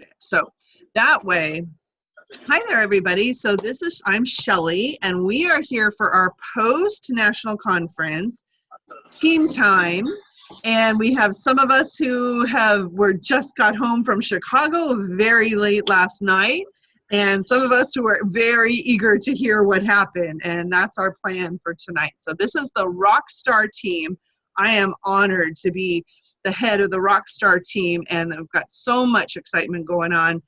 it. So that way, hi there, everybody. So I'm Shelley, and we are here for our post-national conference team time. And we have some of us who just got home from Chicago very late last night, and some of us who are very eager to hear what happened. And that's our plan for tonight. So this is the Rockstar team. I am honored to be the head of the Rockstar team, and I've got so much excitement going on.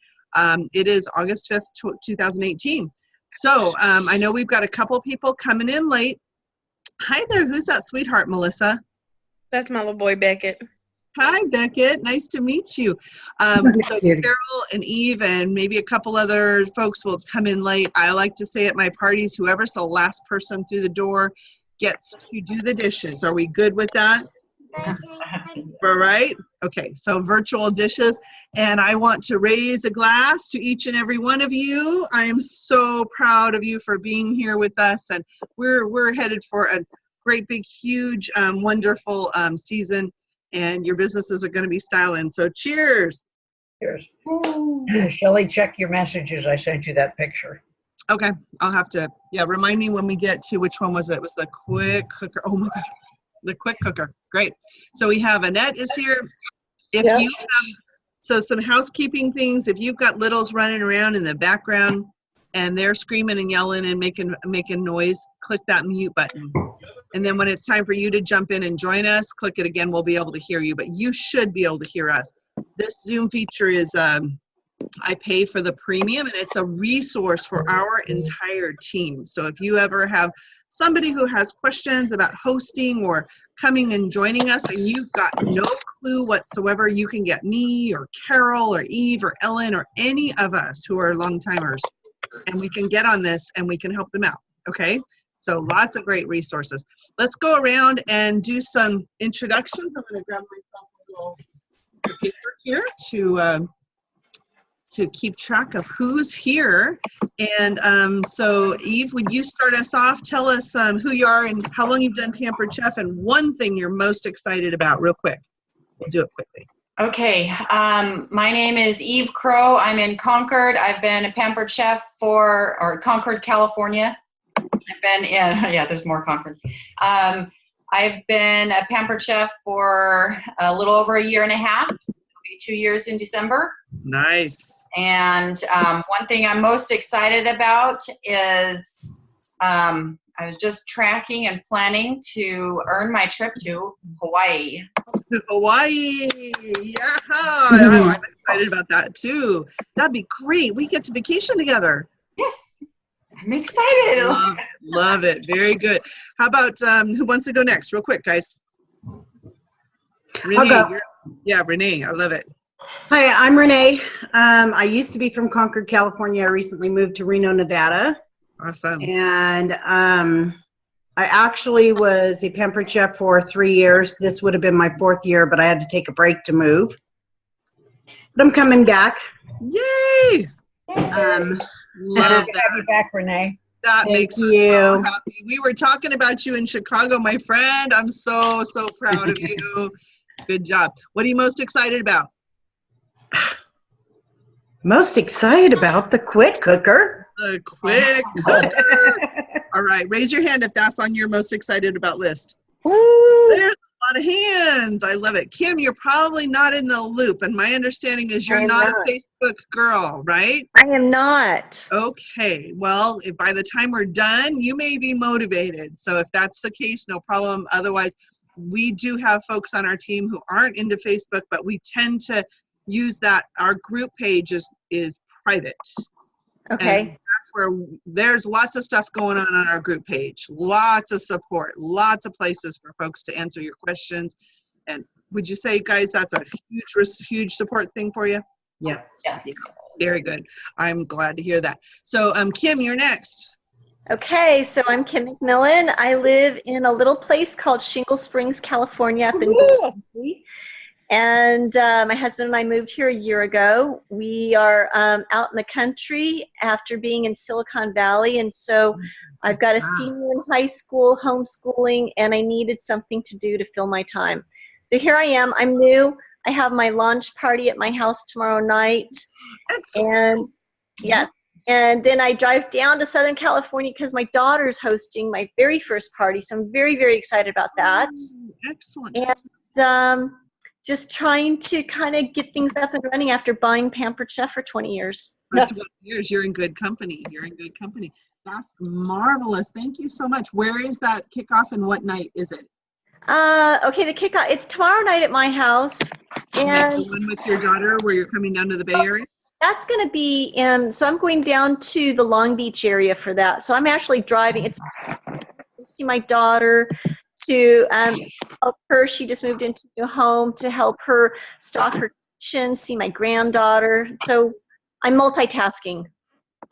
It is August 5th, 2018. So I know we've got a couple people coming in late. Hi there, who's that sweetheart, Melissa? That's my little boy, Beckett. Hi, Beckett. Nice to meet you. So Carol and Eve and maybe a couple other folks will come in late. I like to say at my parties, whoever's the last person through the door gets to do the dishes. Are we good with that? All right. Okay, so virtual dishes. And I want to raise a glass to each and every one of you. I am so proud of you for being here with us. And we're headed for a great, big, huge, wonderful season. And your businesses are going to be styling. So cheers. Cheers. Shelley, check your messages. I sent you that picture. Okay. I'll have to, remind me when we get to, which one was it? It was the quick cooker. Oh my gosh. The quick cooker. Great. So we have Annette is here. If you have, so some housekeeping things, if you've got littles running around in the background and they're screaming and yelling and making noise, click that mute button. And then when it's time for you to jump in and join us, click it again. We'll be able to hear you, but you should be able to hear us. This Zoom feature is, I pay for the premium, and it's a resource for our entire team. So if you ever have somebody who has questions about hosting or coming and joining us and you've got no clue whatsoever, you can get me or Carol or Eve or Ellen or any of us who are long timers, and we can get on this and we can help them out. Okay. So lots of great resources. Let's go around and do some introductions. I'm going to grab myself a little paper here to keep track of who's here. And so Eve, would you start us off? Tell us who you are and how long you've done Pampered Chef and one thing you're most excited about real quick. We'll do it quickly. Okay, my name is Eve Crow. I'm in Concord. I've been a Pampered Chef for Concord, California. I've been in, there's more Concords. I've been a Pampered Chef for a little over a year and a half. It'll be 2 years in December. Nice. And one thing I'm most excited about is I was just tracking and planning to earn my trip to Hawaii. Hawaii, yeah. I'm excited about that too. That'd be great. We get to vacation together. Yes, I'm excited. Love it. Very good. How about who wants to go next? Real quick, guys. Renee. Renee. I love it. Hi, I'm Renee. I used to be from Concord, California. I recently moved to Reno, Nevada. Awesome. And I actually was a Pampered Chef for 3 years. This would have been my 4th year, but I had to take a break to move. But I'm coming back. Yay! Love to have you back, Renee. That makes us so happy. We were talking about you in Chicago, my friend. I'm so proud of you. Good job. What are you most excited about? Most excited about the quick cooker. The quick cooker. All right, raise your hand if that's on your most excited about list. Woo. There's a lot of hands. I love it. Kim, you're probably not in the loop, and my understanding is you're not a Facebook girl, right? I am not. Okay, well, if by the time we're done, you may be motivated. So if that's the case, no problem. Otherwise, we do have folks on our team who aren't into Facebook, but we tend to use that. Our group page is private. Okay. And that's where there's lots of stuff going on our group page. Lots of support, lots of places for folks to answer your questions. And would you say, guys, that's a huge support thing for you? Yeah. Yes. Yeah. Very good. I'm glad to hear that. So Kim, you're next. Okay, so I'm Kim McMillan. I live in a little place called Shingle Springs, California, up in Tennessee. And my husband and I moved here a year ago. We are out in the country after being in Silicon Valley. And so I've got a senior in high school, homeschooling, and I needed something to do to fill my time. So here I am. I'm new. I have my launch party at my house tomorrow night. Excellent. And yeah, and then I drive down to Southern California because my daughter's hosting my very first party. So I'm very, very excited about that. Excellent. And just trying to kind of get things up and running after buying Pampered Chef for 20 years. For 20 years, you're in good company. You're in good company. That's marvelous. Thank you so much. Where is that kickoff and what night is it? Okay, the kickoff, it's tomorrow night at my house. And And the one with your daughter where you're coming down to the Bay Area? that's going to be, so I'm going down to the Long Beach area for that. So I'm actually driving. It's to see my daughter, to help her. She just moved into a home, to help her stock her kitchen, see my granddaughter. So I'm multitasking.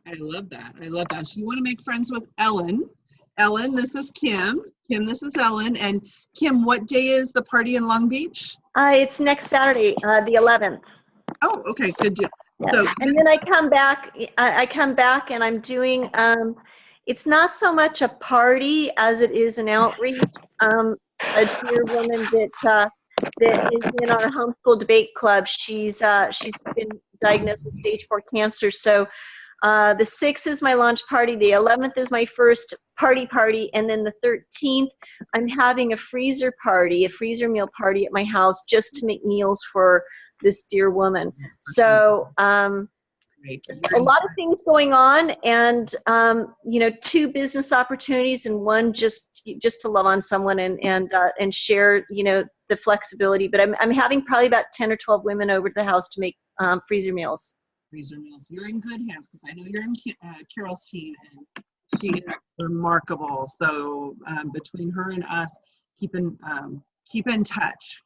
I love that. I love that. So you want to make friends with Ellen. Ellen, this is Kim. Kim, this is Ellen. And Kim, what day is the party in Long Beach? It's next Saturday, the 11th. Oh, okay, good deal. Yes. So, And then I come back. I come back and I'm doing. It's not so much a party as it is an outreach. A dear woman that is in our homeschool debate club. She's been diagnosed with stage 4 cancer. So the 6th is my launch party. The 11th is my first party, and then the 13th I'm having a freezer meal party at my house just to make meals for this dear woman. So a lot of things going on, and 2 business opportunities, and one just to love on someone and share the flexibility. But I'm having probably about 10 or 12 women over to the house to make freezer meals. Freezer meals. You're in good hands because I know you're in Carol's team, and she is remarkable. So between her and us, keep in touch.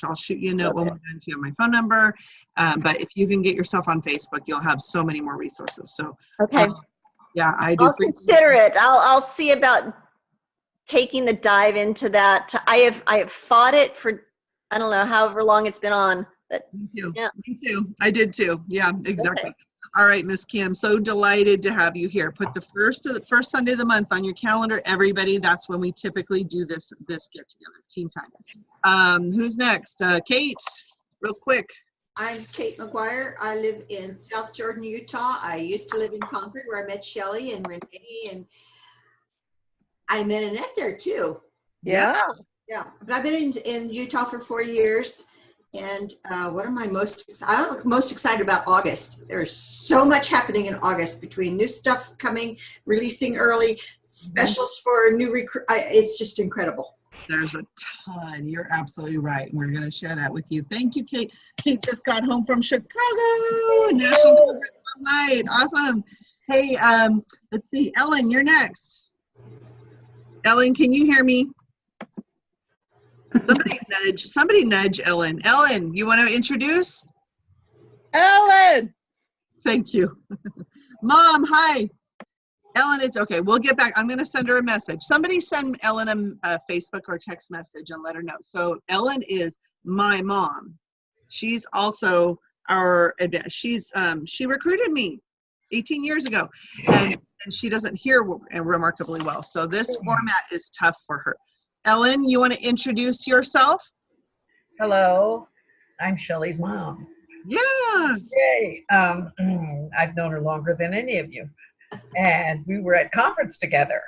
I'll shoot you a note when we're done. So you have my phone number. But if you can get yourself on Facebook, you'll have so many more resources. So okay, yeah, I do. I'll consider it. I'll see about taking the dive into that. I have fought it for I don't know however long it's been on. But Me too. yeah. Me too. I did too. Yeah, exactly. Okay. All right, Miss Kim. So delighted to have you here. Put the first Sunday of the month on your calendar, everybody. That's when we typically do this get together, team time. Who's next? Kate, real quick. I'm Kate McGuire. I live in South Jordan, Utah. I used to live in Concord where I met Shelley and Renee, and I met Annette there too. Yeah. Yeah, but I've been in Utah for 4 years. And what am I most excited about? August. There's so much happening in August between new stuff coming, releasing early, specials for new recruit. It's just incredible. There's a ton. You're absolutely right. We're going to share that with you. Thank you, Kate. Kate just got home from Chicago, National Conference last night. Awesome. Hey, let's see. Ellen, you're next. Ellen, can you hear me? Somebody nudge Ellen. Ellen, you want to introduce? Ellen! Thank you. Mom, hi. Ellen, it's okay. We'll get back. I'm going to send her a message. Somebody send Ellen a Facebook or text message and let her know. So Ellen is my mom. She's also she recruited me 18 years ago, and she doesn't hear remarkably well. So this format is tough for her. Ellen, you want to introduce yourself? Hello, I'm Shelley's mom. Yeah. Yay. I've known her longer than any of you. And we were at conference together.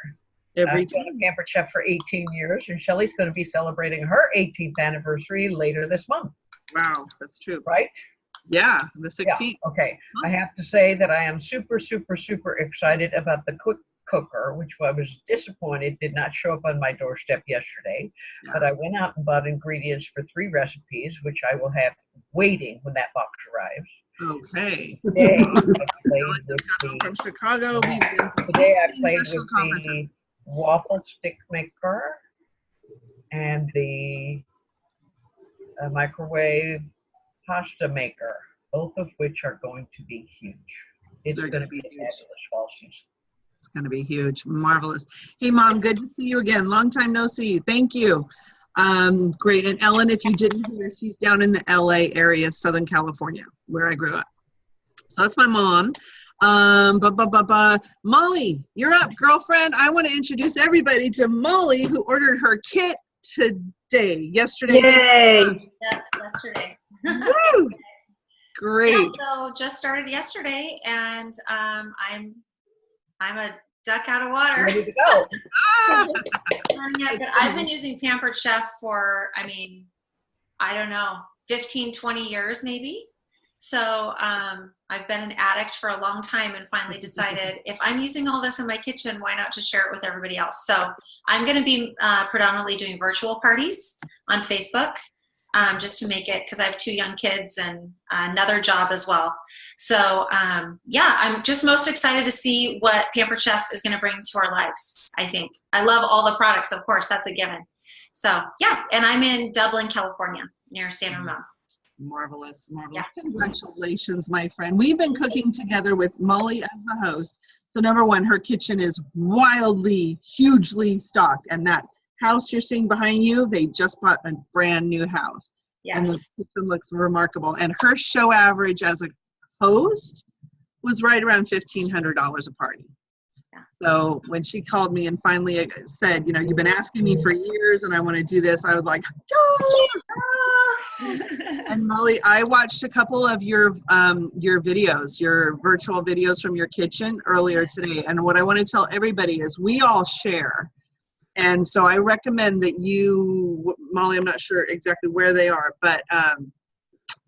I've been a Pampered Chef for 18 years, and Shelley's going to be celebrating her 18th anniversary later this month. Wow, that's true. Right? Yeah, the 16th. Yeah, okay. I have to say that I am super, super, super excited about the quick cooker, which I was disappointed did not show up on my doorstep yesterday. Yeah. But I went out and bought ingredients for 3 recipes, which I will have waiting when that box arrives. Okay. Today I played from Chicago. Today I played with the waffle stick maker and the microwave pasta maker, both of which are going to be huge. It's going to be a fabulous fall season. It's going to be huge. Marvelous. Hey, Mom, good to see you again. Long time no see. Thank you. Great. And Ellen, if you didn't hear, she's down in the LA area, Southern California, where I grew up. So that's my mom. Molly, you're up, girlfriend. I want to introduce everybody to Molly, who ordered her kit yesterday. Yay. Yeah, yesterday. Woo! Great. Yeah, so just started yesterday, and I'm a duck out of water. Ready to go. But I've been using Pampered Chef for, I don't know, 15, 20 years maybe. So I've been an addict for a long time and finally decided if I'm using all this in my kitchen, why not just share it with everybody else? So I'm going to be predominantly doing virtual parties on Facebook just to make it, because I have 2 young kids and another job as well. So yeah, I'm just most excited to see what Pampered Chef is going to bring to our lives, I think. I love all the products, of course, that's a given. So yeah, and I'm in Dublin, California, near San Ramon. Marvelous, marvelous. Yeah. Congratulations, my friend. We've been cooking together with Molly as the host. So number one, her kitchen is wildly, hugely stocked. And that house you're seeing behind you, they just bought a brand new house. Yes. And the kitchen looks remarkable. And her show average as a host was right around $1,500 a party. Yeah. So when she called me and finally said, you've been asking me for years and I want to do this, I was like, And Molly, I watched a couple of your videos, your virtual videos from your kitchen earlier today. And what I want to tell everybody is we all share. And so I recommend that you, Molly, I'm not sure exactly where they are, but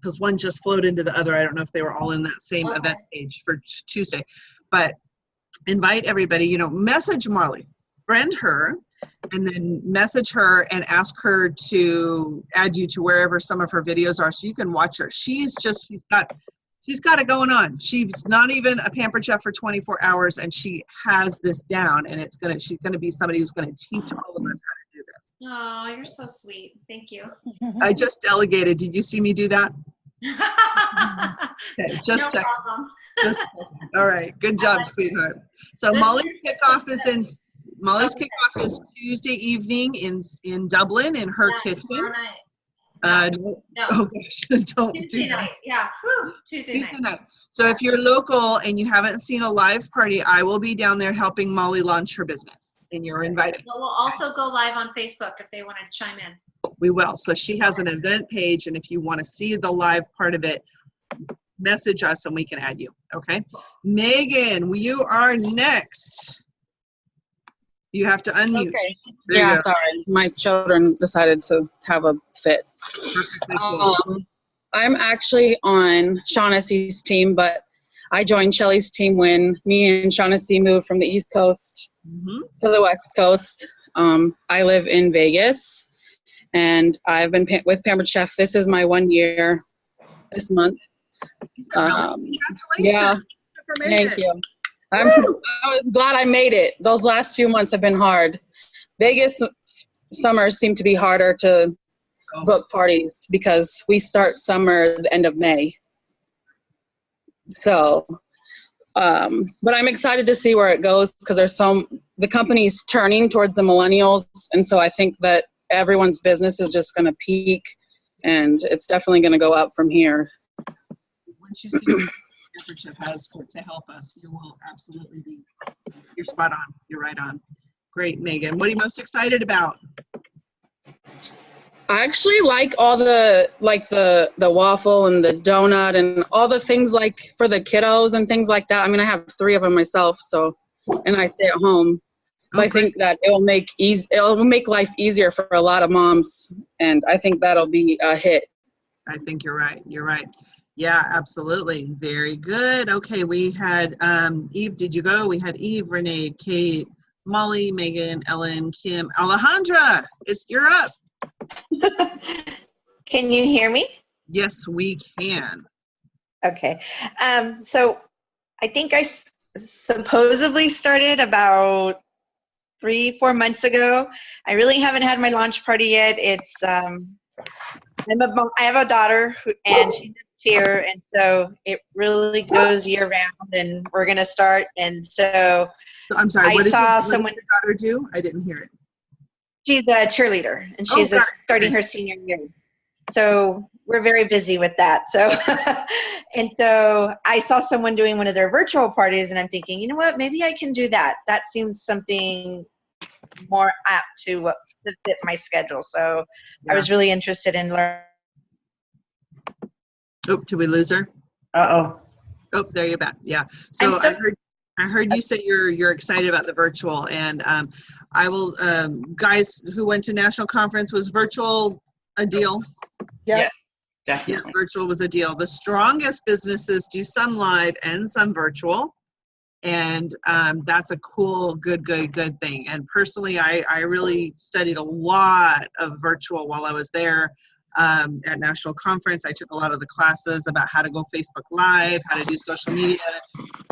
because one just flowed into the other. I don't know if they were all in that same event page for Tuesday. But invite everybody, message Molly, friend her, and then message her and ask her to add you to wherever some of her videos are so you can watch her. She's got it going on. She's not even a Pampered Chef for 24 hours and she has this down, and she's gonna be somebody who's gonna teach all of us how to do this. Oh, you're so sweet. Thank you. I just delegated. Did you see me do that? Okay, just no check. problem. All right, good job, sweetheart. So Molly's kickoff is Tuesday evening in Dublin in her kitchen. Tomorrow night. No. No. Oh gosh, don't Tuesday do that. night. Yeah. Woo. Tuesday night. So if you're local and you haven't seen a live party, I will be down there helping Molly launch her business, and you're invited. But we'll also go live on Facebook if they want to chime in. We will. So she has an event page, and if you want to see the live part of it, message us and we can add you. Okay, Megan, you are next. You have to unmute. Okay. There you go. Sorry. My children decided to have a fit. Perfectly cool. I'm actually on Shaughnessy's team, but I joined Shelley's team when me and Shaughnessy moved from the East Coast to the West Coast. I live in Vegas, and I've been with Pampered Chef. This is my 1 year this month. Congratulations. Yeah. Thank you. I was glad I made it. Those last few months have been hard. Vegas summers seem to be harder to book parties because we start summer at the end of May. So, but I'm excited to see where it goes because the company's turning towards the millennials. And so I think that everyone's business is just going to peak, and it's definitely going to go up from here. Once you see what Pampered Chef has to help us, you will absolutely be. You're spot on. You're right on. Great, Megan. What are you most excited about? I actually like all the waffle and the donut and all the things like for the kiddos and things like that. I mean, I have 3 of them myself, and I stay at home. So I think that it will make life easier for a lot of moms, and I think that'll be a hit. I think you're right. You're right. Yeah, absolutely. Very good. Okay, we had Eve. Did you go? We had Eve, Renee, Kate, Molly, Megan, Ellen, Kim, Alejandra. You're up. Can you hear me? Yes, we can. Okay. So I think I supposedly started about 3-4 months ago. I really haven't had my launch party yet. It's I have a daughter and she's here, and so it really goes year round, and we're gonna start. And so I'm sorry. what did your daughter do? I didn't hear it. She's a cheerleader, and she's starting her senior year. So we're very busy with that. So, and so I saw someone doing one of their virtual parties, and I'm thinking, you know what, maybe I can do that. That seems something more apt to fit my schedule. So I was really interested in learning. Oh, did we lose her? Uh-oh. Oh, there you're back. Yeah. So I heard you say you're excited about the virtual, and I will. Guys who went to national conference, was virtual a deal? Yeah, Yeah, definitely. virtual was a deal. The strongest businesses do some live and some virtual, and that's a cool, good thing. And personally, I really studied a lot of virtual while I was there. At national conference, I took a lot of the classes about how to go Facebook Live, how to do social media,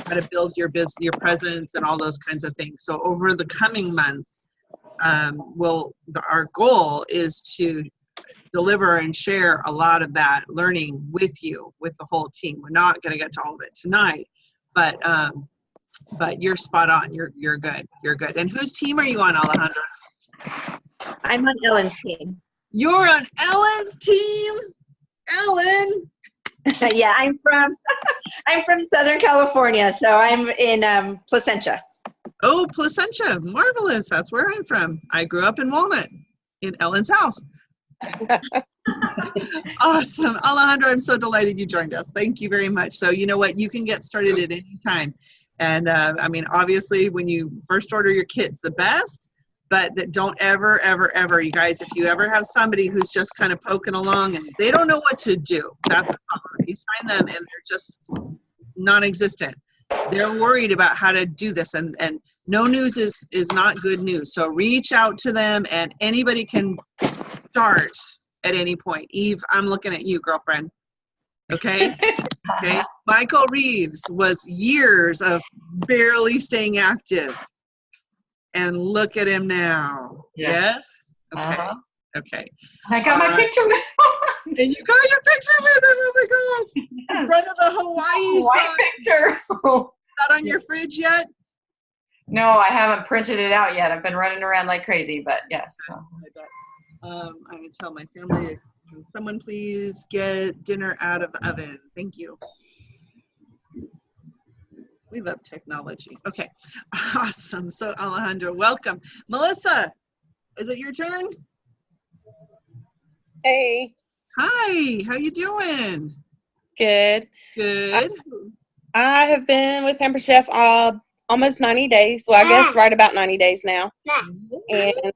how to build your presence, and all those kinds of things. So over the coming months, our goal is to deliver and share a lot of that learning with you, with the whole team. We're not going to get to all of it tonight, but you're spot on. You're good. You're good. And whose team are you on, Alejandra? I'm on Ellen's team. You're on Ellen's team? Ellen? Yeah, I'm from Southern California, so I'm in Placentia. Oh, Placentia. Marvelous. That's where I'm from. I grew up in Walnut, in Ellen's house. Awesome. Alejandra, I'm so delighted you joined us. Thank you very much. So you know what? You can get started at any time. And I mean, obviously, when you first order your kit's the best, but that don't ever, you guys, if you ever have somebody who's just kind of poking along and they don't know what to do, that's the problem. You sign them and they're just non-existent. They're worried about how to do this, and no news is not good news. So reach out to them, and anybody can start at any point. Eve, I'm looking at you, girlfriend. Okay? Okay. Michael Reeves was years of barely staying active. And look at him now. Yeah. Yes? Okay. Uh-huh. Okay. I got my picture with And you got your picture with him. Oh my gosh. In front of the Hawaii sign. picture. Is that on your fridge yet? No, I haven't printed it out yet. I've been running around like crazy, but yes. So. I bet. I'm going to tell my family, can someone please get dinner out of the oven? Thank you. We love technology. Okay, awesome. So Alejandra, welcome. Melissa, is it your turn? Hey. Hi, how you doing? Good. Good. I have been with Pampered Chef almost 90 days. Well, I guess right about 90 days now. And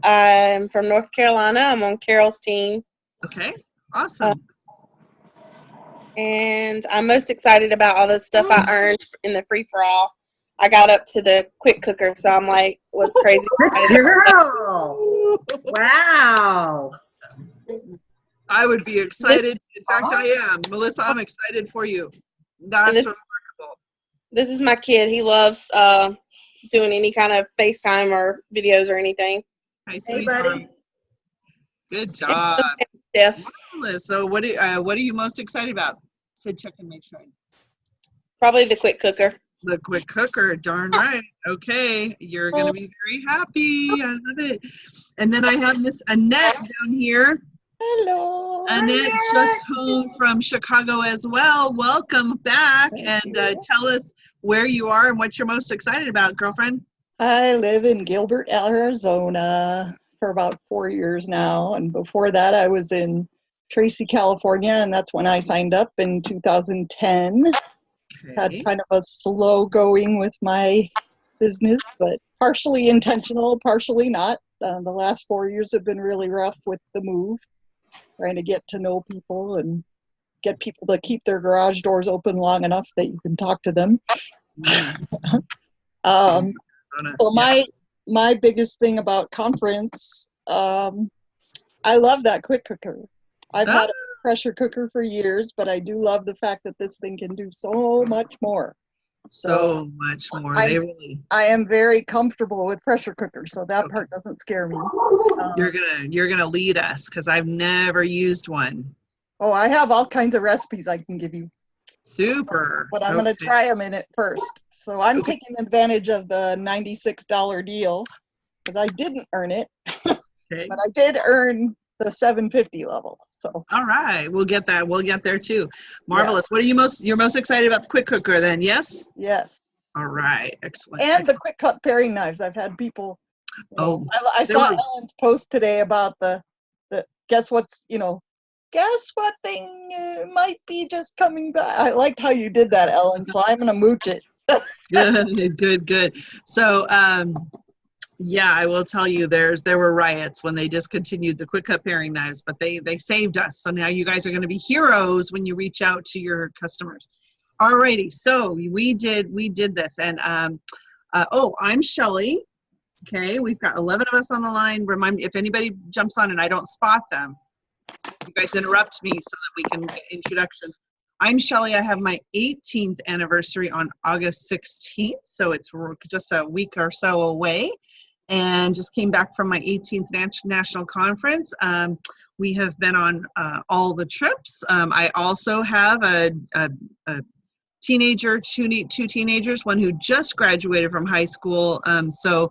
I'm from North Carolina. I'm on Carol's team. Okay, awesome. And I'm most excited about all the stuff I earned in the free-for-all. I got up to the quick cooker, so I'm like, was crazy. Girl! Wow. I would be excited. In fact, I am. Melissa, I'm excited for you. That's remarkable. This is my kid. He loves doing any kind of FaceTime or videos or anything. Hi, sweetheart. Good job. Marvelous. So what are you most excited about? Said check and make sure. Probably the quick cooker. The quick cooker, darn right. Okay, you're going to be very happy. I love it. And then I have Miss Annette down here. Hello. Annette, just home from Chicago as well. Welcome back. And tell us where you are and what you're most excited about, girlfriend. I live in Gilbert, Arizona for about 4 years now. And before that, I was in Tracy, California, and that's when I signed up in 2010. Okay. Had kind of a slow going with my business, but partially intentional, partially not. The last 4 years have been really rough with the move, trying to get to know people and get people to keep their garage doors open long enough that you can talk to them. So my biggest thing about conference, I love that quick cooker. I've had a pressure cooker for years, but I do love the fact that this thing can do so much more. So much more. I am very comfortable with pressure cookers, so that part doesn't scare me. You're gonna lead us because I've never used one. Oh, I have all kinds of recipes I can give you. Super. But I'm gonna try them in it first. So I'm taking advantage of the $96 deal because I didn't earn it, but I did earn the $750 level. So all right, we'll get that. We'll get there too. Marvelous. Yeah. What are you're most excited about the quick cooker then? Yes. Yes. All right. Excellent. And the quick cut paring knives. I've had people. I saw Ellen's post today about the guess what's guess what thing might be just coming back. I liked how you did that, Ellen, so I'm going to mooch it. Good. So, yeah, I will tell you, there were riots when they discontinued the quick cut paring knives, but they saved us. So now you guys are going to be heroes when you reach out to your customers. Alrighty, so we did this, and I'm Shelley. Okay, we've got 11 of us on the line. Remind me if anybody jumps on and I don't spot them, you guys interrupt me so that we can get introductions. I'm Shelley. I have my 18th anniversary on August 16th, so it's just a week or so away, and just came back from my 18th national conference. We have been on all the trips. I also have a teenager, two teenagers, one who just graduated from high school. So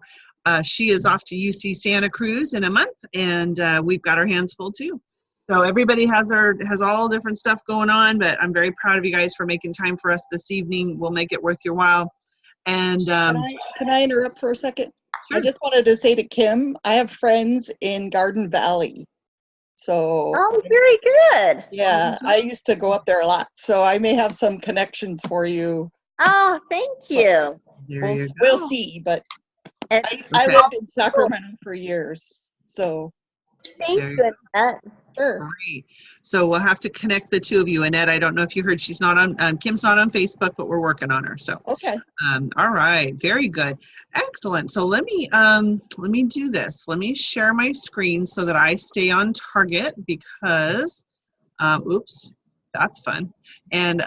she is off to UC Santa Cruz in a month, and we've got our hands full too. So everybody has all different stuff going on, but I'm very proud of you guys for making time for us this evening. We'll make it worth your while. And can I interrupt for a second? Sure. I just wanted to say to Kim, I have friends in Garden Valley. So Oh, very good. yeah, I used to go up there a lot, so I may have some connections for you. Oh, thank you. We'll see, but I lived in Sacramento for years, so thank you, Annette. Sure. Great. So we'll have to connect the two of you. Annette, I don't know if you heard, she's not on, Kim's not on Facebook, but we're working on her. So okay. All right, very good, excellent. So let me do this. Let me share my screen so that I stay on target because, oops, that's fun. And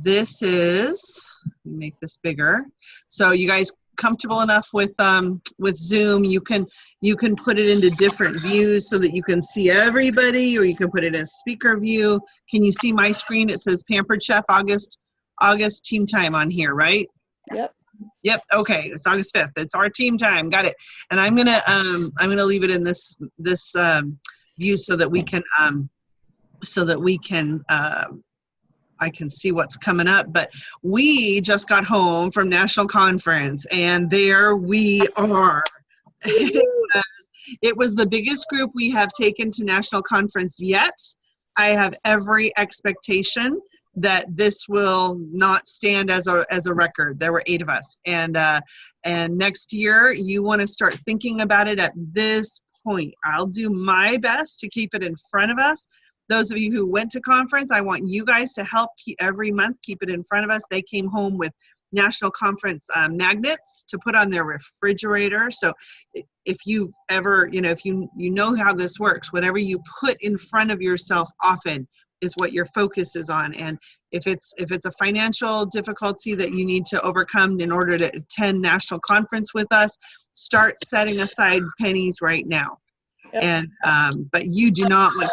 this is, let me make this bigger. So you guys comfortable enough with Zoom, you can put it into different views so that you can see everybody, or you can put it in speaker view. Can you see my screen? It says Pampered Chef August team time on here, right? Yep. Okay, it's August 5th. It's our team time. Got it. And I'm gonna leave it in this view so that we can I can see what's coming up. But we just got home from National Conference, and there we are. It was the biggest group we have taken to National Conference yet. I have every expectation that this will not stand as a record. There were 8 of us, and next year you want to start thinking about it at this point. I'll do my best to keep it in front of us. Those of you who went to conference, I want you guys to help every month keep it in front of us. They came home with National Conference magnets to put on their refrigerator. So if you've ever, if you know how this works, whatever you put in front of yourself often is what your focus is on. And if it's a financial difficulty that you need to overcome in order to attend National Conference with us, start setting aside pennies right now. Yep. And but you do not want,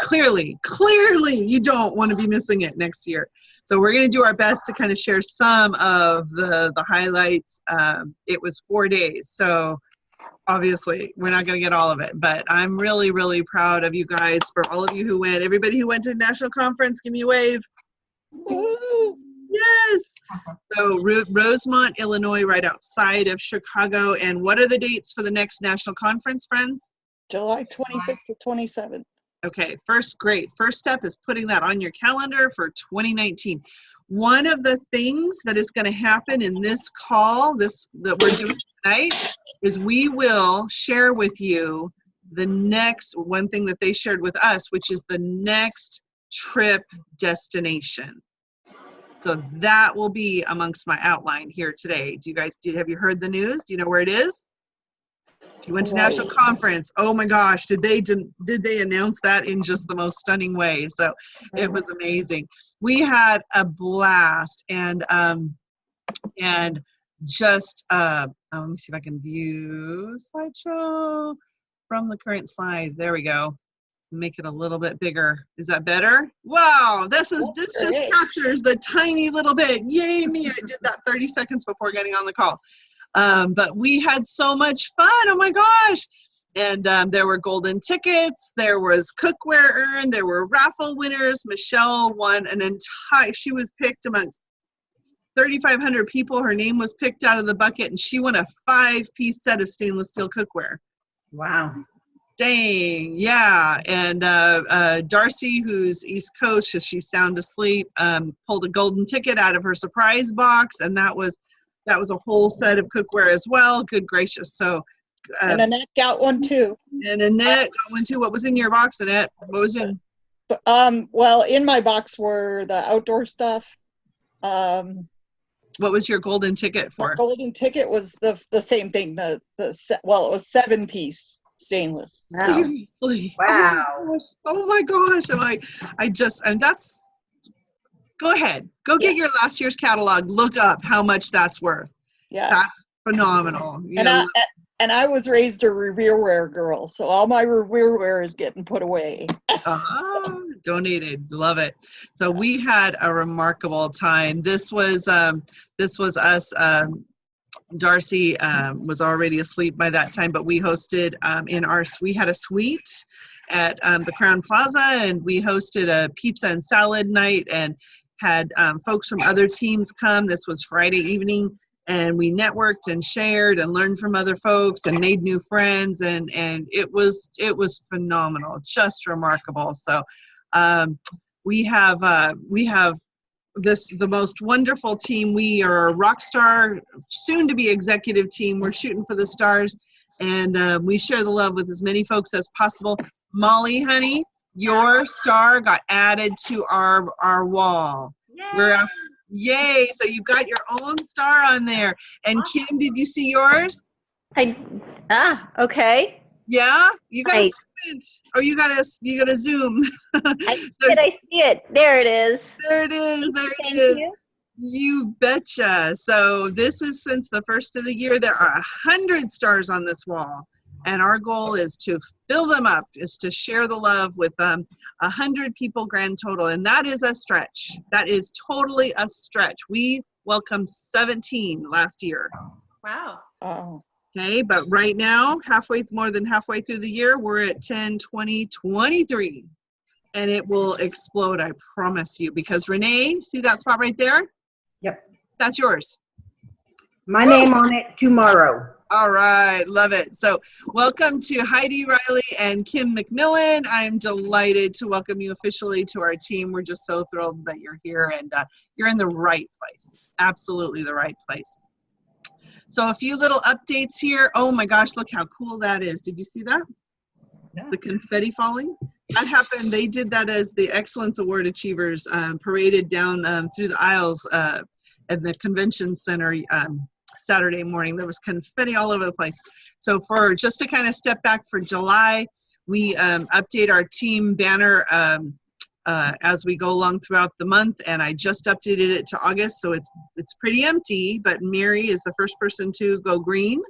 clearly you don't want to be missing it next year. So we're going to do our best to kind of share some of the highlights. It was 4 days, so obviously we're not going to get all of it, but I'm really, really proud of you guys, for all of you who went. Everybody who went to National Conference, give me a wave. Woo! Yes. So Rosemont, Illinois, right outside of Chicago. And what are the dates for the next National Conference, friends? July 25th to 27th. Okay, great. First step is putting that on your calendar for 2019. One of the things that is going to happen in this call, that we're doing tonight, is we will share with you the next one thing that they shared with us, which is the next trip destination. So that will be amongst my outline here today. Have you heard the news? Do you know where it is? If you went to National Conference, oh my gosh, did they announce that in just the most stunning way? So it was amazing. We had a blast, and just let me see if I can view slideshow from the current slide. There we go. Make it a little bit bigger. Is that better? Wow, this just captures the tiny little bit. Yay me! I did that 30 seconds before getting on the call. But we had so much fun. Oh my gosh. And there were golden tickets. There was cookware earned. There were raffle winners. Michelle won she was picked amongst 3,500 people. Her name was picked out of the bucket, and she won a 5-piece set of stainless steel cookware. Wow. Dang, yeah. And Darcy, who's East Coast, she's sound asleep, pulled a golden ticket out of her surprise box, and that was a whole set of cookware as well. Good gracious. So and Annette got one too. And Annette got one too. What was in your box, Annette? What was in? Well, in my box were the outdoor stuff. What was your golden ticket for? The golden ticket was the same thing. It was 7-piece stainless. Wow. Seriously. Wow. Oh my gosh. And that's, go ahead. Go get your last year's catalog. Look up how much that's worth. Yeah. That's phenomenal. And I was raised a revereware girl, so all my revereware is getting put away. Donated. Love it. So we had a remarkable time. This was us. Darcy was already asleep by that time, but we hosted we had a suite at the Crown Plaza, and we hosted a pizza and salad night and had folks from other teams come. This was Friday evening, and we networked and shared and learned from other folks and made new friends, and it was phenomenal, just remarkable. So we have the most wonderful team. We are a Rockstar, soon to be executive team. We're shooting for the stars, and we share the love with as many folks as possible. Molly, honey, your star got added to our wall. Yay! So you've got your own star on there. And Kim, did you see yours? Okay. Yeah, you got to squint, or you got to zoom. I see it. There it is. There it is. Thank you. You betcha. So this is since the first of the year. There are 100 stars on this wall, and our goal is to fill them up, is to share the love with 100 people grand total, and that is a stretch. That is totally a stretch. We welcomed 17 last year. Wow. Oh. Okay, but right now, more than halfway through the year, we're at 10, 20, 23. And it will explode, I promise you. Because Renee, see that spot right there? Yep. That's yours. My name on it tomorrow. All right, love it. So welcome to Heidi Riley and Kim McMillan. I'm delighted to welcome you officially to our team. We're just so thrilled that you're here, and you're in the right place. Absolutely the right place. So a few little updates here. Oh my gosh, look how cool that is. Did you see that? Yeah. The confetti falling? That happened. They did that as the Excellence Award Achievers paraded down through the aisles at the convention center Saturday morning. There was confetti all over the place. So just to kind of step back for July, we update our team banner as we go along throughout the month, and I just updated it to August, so it's pretty empty, but Mary is the first person to go green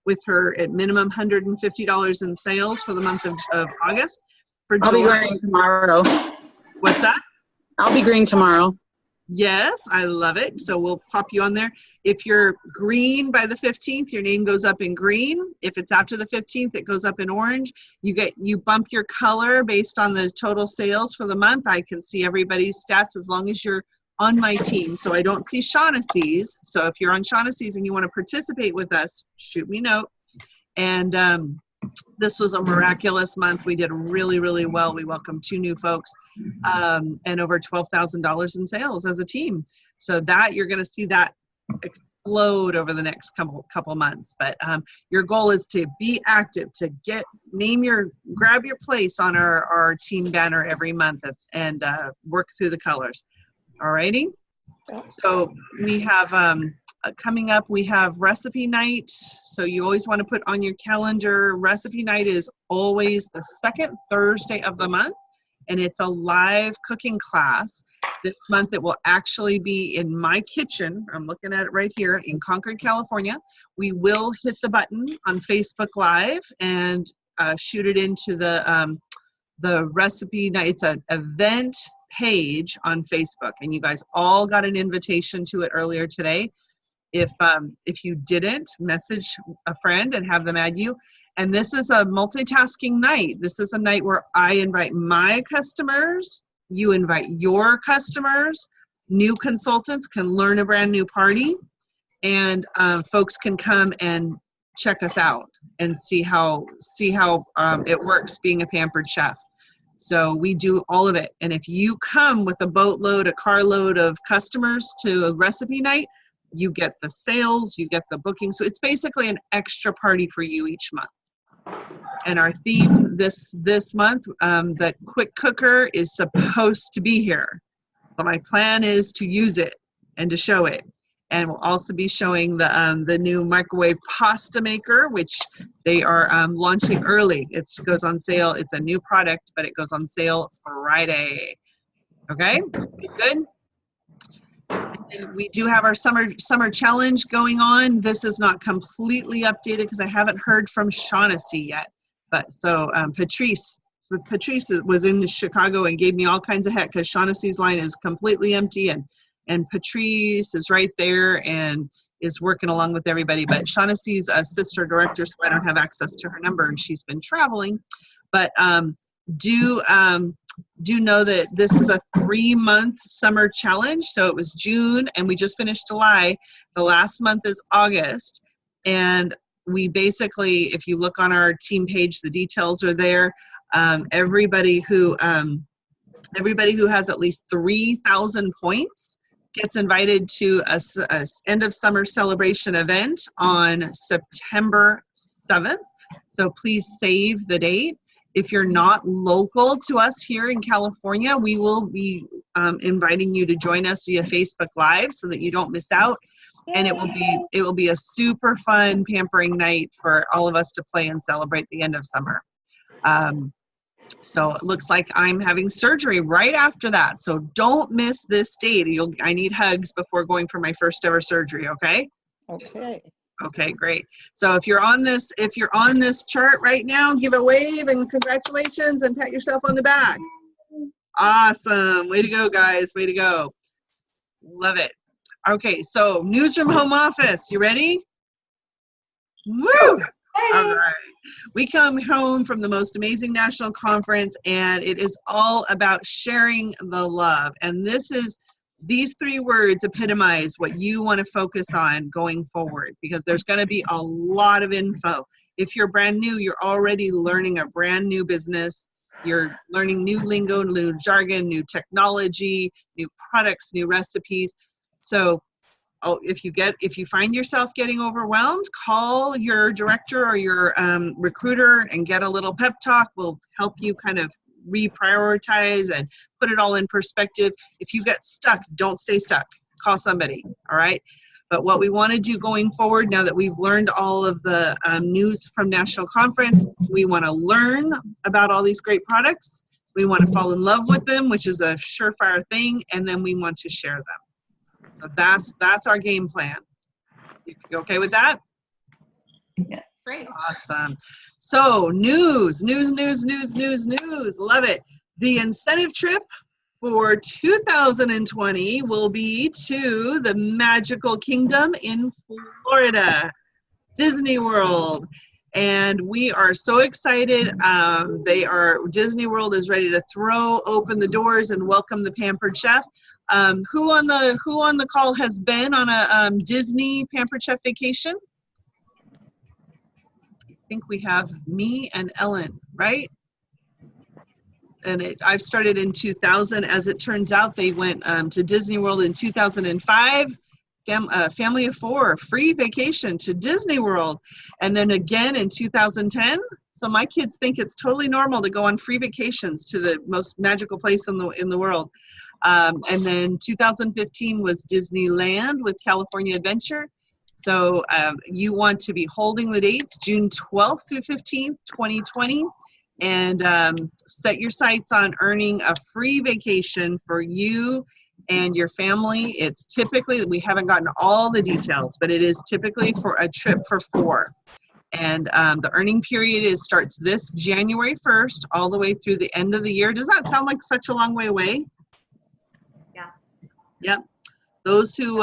with her at minimum $150 in sales for the month of August. I'll be green tomorrow. What's that? I'll be green tomorrow. Yes, I love it. So we'll pop you on there. If you're green by the 15th, your name goes up in green. If it's after the 15th, it goes up in orange. You bump your color based on the total sales for the month. I can see everybody's stats as long as you're on my team. So I don't see Shaughnessy's. So if you're on Shaughnessy's and you want to participate with us, shoot me a note. And this was a miraculous month. We did really, really well. We welcomed 2 new folks and over $12,000 in sales as a team. So that you're going to see that explode over the next couple months. But your goal is to be active, to grab your place on our team banner every month and work through the colors. All righty. So we have coming up, we have recipe night. So you always want to put on your calendar. Recipe night is always the second Thursday of the month, and it's a live cooking class. This month it will actually be in my kitchen. I'm looking at it right here in Concord, California. We will hit the button on Facebook Live and shoot it into the recipe night. It's an event page on Facebook, and you guys all got an invitation to it earlier today. If you didn't, message a friend and have them add you. And this is a multitasking night. This is a night where I invite my customers, you invite your customers, new consultants can learn a brand new party, and folks can come and check us out and see how it works being a pampered chef. So we do all of it. And if you come with a carload of customers to a recipe night, you get the sales, you get the booking. So it's basically an extra party for you each month. And our theme this month, the quick cooker is supposed to be here. But my plan is to use it and to show it. And we'll also be showing the new microwave pasta maker, which they are launching early. It goes on sale. It's a new product, but it goes on sale Friday. Okay, good. And we do have our summer challenge going on. This is not completely updated because I haven't heard from Shaughnessy yet. But so Patrice was in Chicago and gave me all kinds of heck because Shaughnessy's line is completely empty, and Patrice is right there and is working along with everybody. But Shaughnessy's a sister director, so I don't have access to her number, and she's been traveling. But do know that this is a 3-month summer challenge. So it was June, and we just finished July. The last month is August. And we basically, if you look on our team page, the details are there. Everybody who has at least 3,000 points gets invited to a end of summer celebration event on September 7th. So please save the date. If you're not local to us here in California, we will be inviting you to join us via Facebook Live so that you don't miss out. And it will be a super fun pampering night for all of us to play and celebrate the end of summer. So it looks like I'm having surgery right after that. So don't miss this date. I need hugs before going for my first ever surgery, okay? Okay. Okay, great. So if you're on this chart right now, give a wave and congratulations and pat yourself on the back. Awesome. Way to go, guys. Way to go. Love it. Okay, so news from home office. You ready? Woo! All right. We come home from the most amazing national conference, and it is all about sharing the love. And these 3 words epitomize what you want to focus on going forward, because there's going to be a lot of info. If you're brand new, you're already learning a brand new business. You're learning new lingo, new jargon, new technology, new products, new recipes. So if you find yourself getting overwhelmed, call your director or your recruiter and get a little pep talk. We'll help you kind of reprioritize and put it all in perspective. If you get stuck, don't stay stuck. Call somebody, all right? But what we want to do going forward, now that we've learned all of the news from National Conference, we want to learn about all these great products. We want to fall in love with them, which is a surefire thing, and then we want to share them. So that's our game plan. You okay with that? Yes. Great. Awesome. So news. Love it. The incentive trip for 2020 will be to the Magical Kingdom in Florida, Disney World. And we are so excited. Disney World is ready to throw open the doors and welcome the Pampered Chef. Who on the call has been on a Disney Pampered Chef vacation? I think we have me and Ellen, right? And I've started in 2000. As it turns out, they went to Disney World in 2005. Family of 4, free vacation to Disney World, and then again in 2010. So my kids think it's totally normal to go on free vacations to the most magical place in the world. And then 2015 was Disneyland with California Adventure. So you want to be holding the dates June 12th through 15th, 2020, and set your sights on earning a free vacation for you and your family. It's typically, we haven't gotten all the details, but it is typically for a trip for 4. And the earning period starts this January 1st all the way through the end of the year. Does that sound like such a long way away? Yeah. Yep. Those who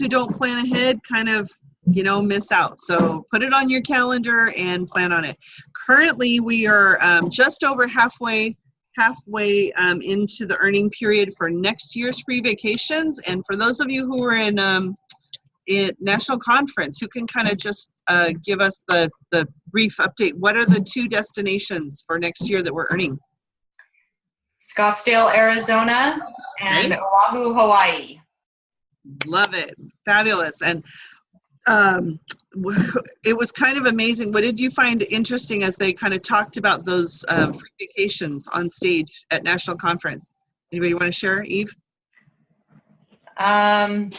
don't plan ahead kind of, miss out. So put it on your calendar and plan on it. Currently, we are just over halfway into the earning period for next year's free vacations. And for those of you who were in national conference. Who can kind of just give us the brief update? What are the 2 destinations for next year that we're earning? Scottsdale, Arizona, and Oahu, Hawaii. Love it. Fabulous. And it was kind of amazing. What did you find interesting as they kind of talked about those free vacations on stage at national conference? Anybody want to share, Eve? That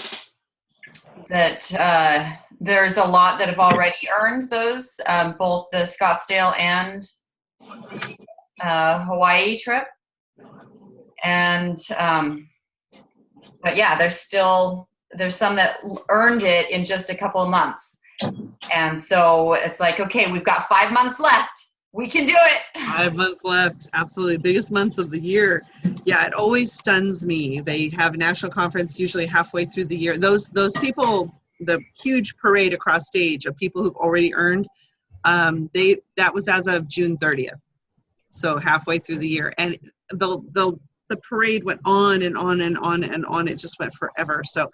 there's a lot that have already earned those, both the Scottsdale and Hawaii trip. And, but yeah, there's some that earned it in just a couple of months. And so it's like, okay, we've got 5 months left. We can do it. 5 months left. Absolutely. Biggest months of the year. Yeah, it always stuns me. They have a national conference usually halfway through the year. Those people, the huge parade across stage of people who've already earned, that was as of June 30th. So halfway through the year. And the parade went on and on and on and on. It just went forever. So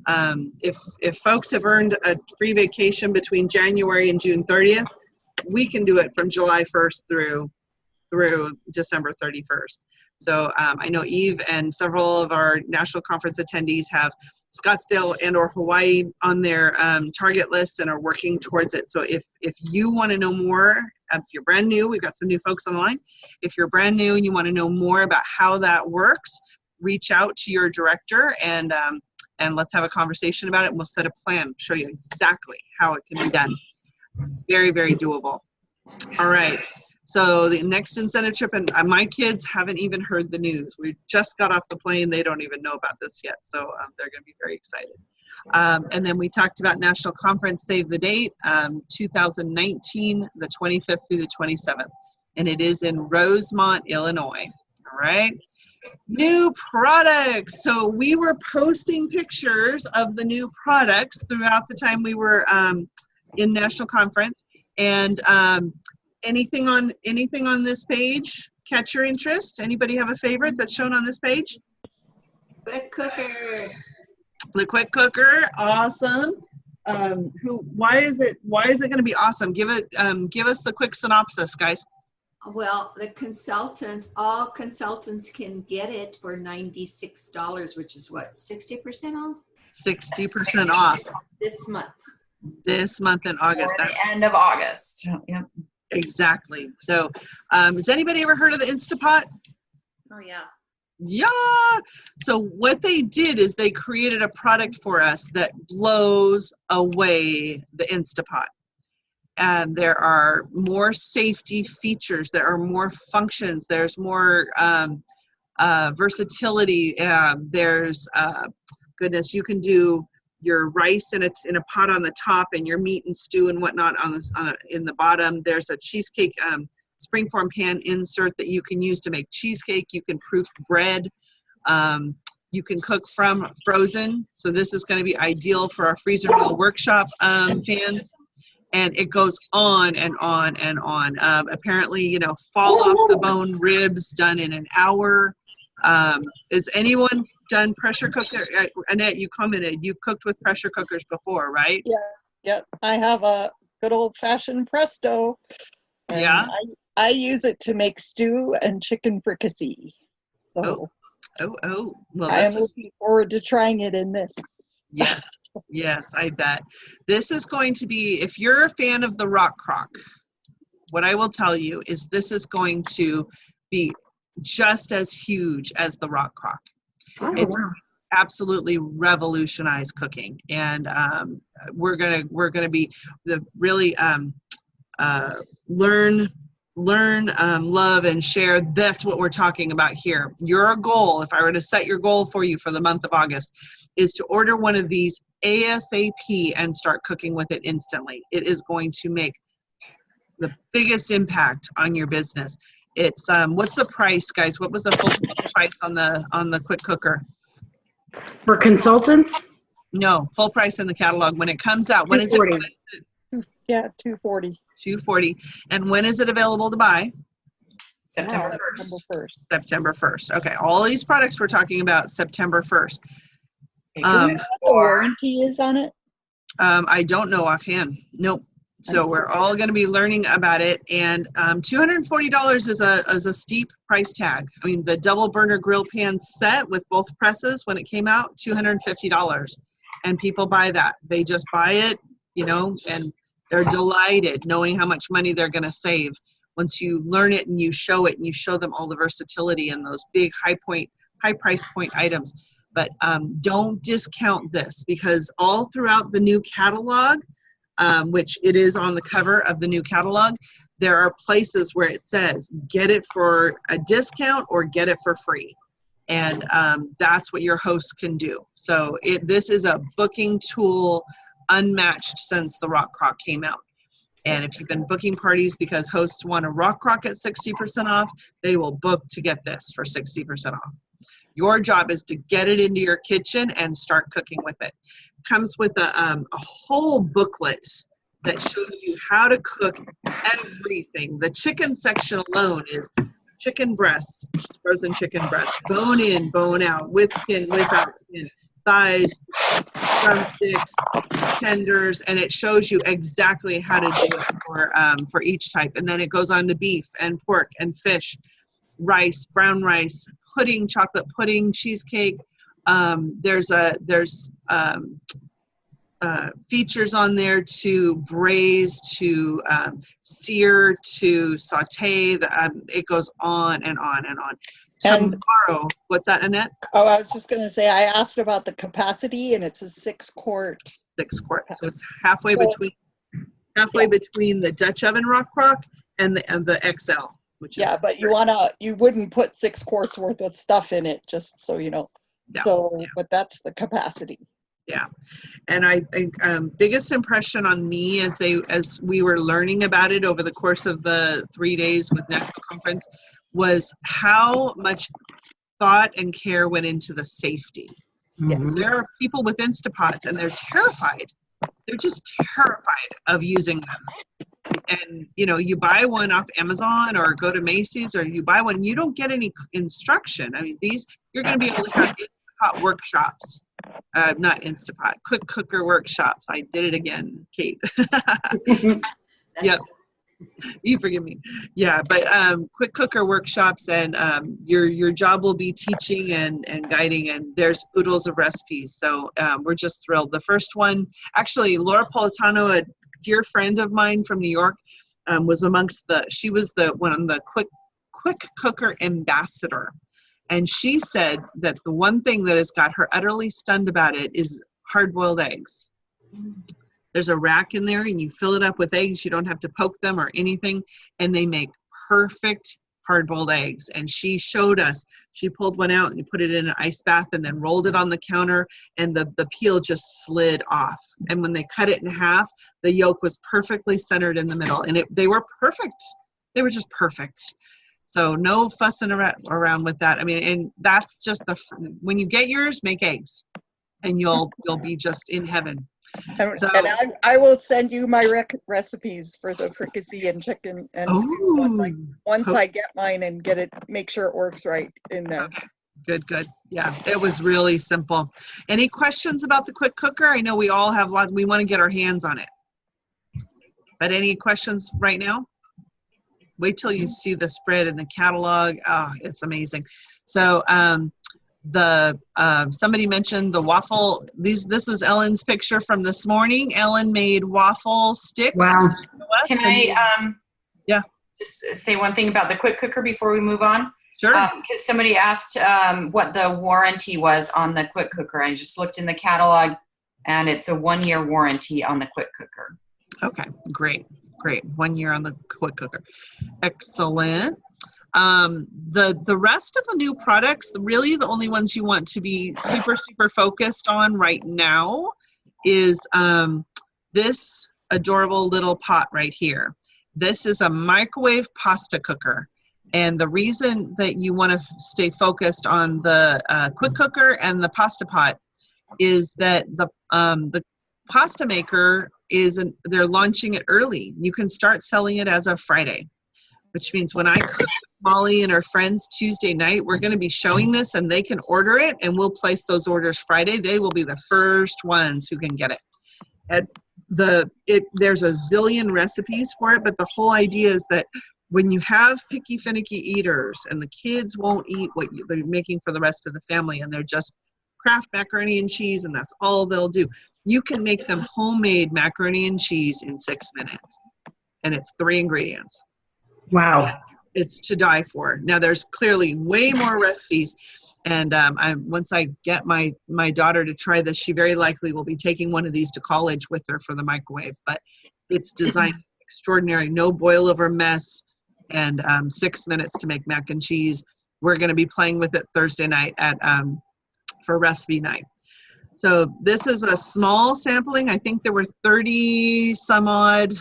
if folks have earned a free vacation between January and June 30th, we can do it from July 1st through December 31st. So I know Eve and several of our national conference attendees have Scottsdale and or Hawaii on their target list and are working towards it. So if you want to know more, if you're brand new, we've got some new folks on the line. If you're brand new and you want to know more about how that works, reach out to your director and let's have a conversation about it, and we'll set a plan, show you exactly how it can be done. Very, very doable. All right. So the next incentive trip, and my kids haven't even heard the news. We just got off the plane. They don't even know about this yet. So they're going to be very excited. And then we talked about National Conference, save the date, 2019, the 25th through the 27th. And it is in Rosemont, Illinois. All right. New products. So we were posting pictures of the new products throughout the time we were in National Conference. And anything on this page catch your interest? Anybody have a favorite that's shown on this page? Quick cooker. The quick cooker, awesome. Why is it going to be awesome? Give us the quick synopsis, guys. Well, all consultants can get it for $96, which is what, 60% off? 60% off. This month. This month in August. Or the end of August. Yep. Exactly. So has anybody ever heard of the Instapot? Oh, yeah. Yeah. So what they did is they created a product for us that blows away the Instapot. And there are more safety features. There are more functions. There's more versatility. There's, goodness, you can do your rice in a pot on the top and your meat and stew and whatnot in the bottom. There's a cheesecake springform pan insert that you can use to make cheesecake. You can proof bread. You can cook from frozen. So this is going to be ideal for our freezer meal workshop fans. And it goes on and on and on. Apparently, fall off the bone ribs done in an hour. Is anyone done pressure cooker? Annette, you commented you've cooked with pressure cookers before, right? Yeah. Yep. I have a good old fashioned Presto. And yeah. I use it to make stew and chicken fricassee. So well, I am looking forward to trying it in this. Yes. Yes, I bet. This is going to be, if you're a fan of the Rock Crock, what I will tell you is this is going to be just as huge as the Rock Crock. Oh, it's wow. Absolutely revolutionized cooking, and we're gonna be really learn, love, and share. That's what we're talking about here. Your goal, if I were to set your goal for you for the month of August, is to order one of these ASAP and start cooking with it instantly. It is going to make the biggest impact on your business. It's what's the price, guys? What was the full price on the quick cooker? For consultants? No, full price in the catalog when it comes out. When is it? Yeah, $240. $240. And when is it available to buy? September 1st. September 1st. Okay, all these products we're talking about September 1st. What the warranty is on it? I don't know offhand. Nope. So we're all going to be learning about it, and $240 is a steep price tag. I mean, the double burner grill pan set with both presses when it came out, $250, and people buy that. They just buy it, you know, and they're delighted knowing how much money they're going to save once you learn it and you show it and you show them all the versatility and those big high price point items. But don't discount this, because all throughout the new catalog, which it is on the cover of the new catalog, there are places where it says get it for a discount or get it for free. And that's what your host can do. So this is a booking tool unmatched since the Rock Crock came out. And if you've been booking parties because hosts want a Rock Crock at 60% off, they will book to get this for 60% off. Your job is to get it into your kitchen and start cooking with it. It comes with a whole booklet that shows you how to cook everything. The chicken section alone is chicken breasts, frozen chicken breasts, bone in, bone out, with skin, without skin, thighs, drumsticks, tenders, and it shows you exactly how to do it for each type. And then it goes on to beef and pork and fish, rice, brown rice, pudding, chocolate pudding, cheesecake. There's features on there to braise, to sear, to saute. It goes on and on and on. Tomorrow, what's that, Annette? Oh, I was just going to say, I asked about the capacity, and it's a 6-quart. 6-quart. So it's halfway between the Dutch oven Rock Crock and the XL. Yeah, but you wouldn't put 6 quarts worth of stuff in it, just so you know. Yeah. So, yeah. But that's the capacity. Yeah, and I think biggest impression on me as we were learning about it over the course of the 3 days with National Conference was how much thought and care went into the safety. Yes. There are people with Instapots and they're terrified. They're just terrified of using them. And, you know, you buy one off Amazon or go to Macy's or you buy one, you don't get any instruction. I mean, you're going to be able to have Instapot workshops, not Instapot, quick cooker workshops. I did it again, Kate. Yep. You forgive me. Yeah, but quick cooker workshops, and your job will be teaching and guiding, and there's oodles of recipes. So we're just thrilled. The first one, actually, Laura Politano, a dear friend of mine from New York, was amongst she was the quick cooker ambassador. And she said that the one thing that has got her utterly stunned about it is hard-boiled eggs. There's a rack in there and you fill it up with eggs. You don't have to poke them or anything. And they make perfect hard-boiled eggs. And she showed us, she pulled one out and you put it in an ice bath and then rolled it on the counter and the peel just slid off. And when they cut it in half, the yolk was perfectly centered in the middle. And they were perfect. They were just perfect. So no fussing around with that. I mean, and that's just when you get yours, make eggs and you'll be just in heaven. So, and I will send you my recipes for the fricassee and chicken and once I get mine and make sure it works right in there. Okay. Good. Yeah, it was really simple. Any questions about the quick cooker? I know we all have lots. We want to get our hands on it. But any questions right now? Wait till you see the spread in the catalog. Oh, it's amazing. So somebody mentioned the waffle. This was Ellen's picture from this morning. Ellen made waffle sticks. Wow. Can I just say one thing about the quick cooker before we move on? Sure. Because somebody asked what the warranty was on the quick cooker. I just looked in the catalog and it's a 1-year warranty on the quick cooker. Okay, great. 1 year on the quick cooker. Excellent. The rest of the new products, really the only ones you want to be super focused on right now is this adorable little pot right here. This is a microwave pasta cooker. And the reason that you want to stay focused on the quick cooker and the pasta pot is that the pasta maker they're launching it early. You can start selling it as of Friday, which means when I cook Molly and her friends Tuesday night, we're going to be showing this and they can order it and we'll place those orders Friday. They will be the first ones who can get it. there's a zillion recipes for it, but the whole idea is that when you have picky, finicky eaters and the kids won't eat what they're making for the rest of the family and they're just Kraft macaroni and cheese and that's all they'll do, you can make them homemade macaroni and cheese in 6 minutes. And it's 3 ingredients. Wow. It's to die for. Now there's clearly way more recipes. And once I get my daughter to try this, she very likely will be taking one of these to college with her for the microwave. But it's designed extraordinary, no boil over mess, and 6 minutes to make mac and cheese. We're going to be playing with it Thursday night for recipe night. So this is a small sampling. I think there were 30 some odd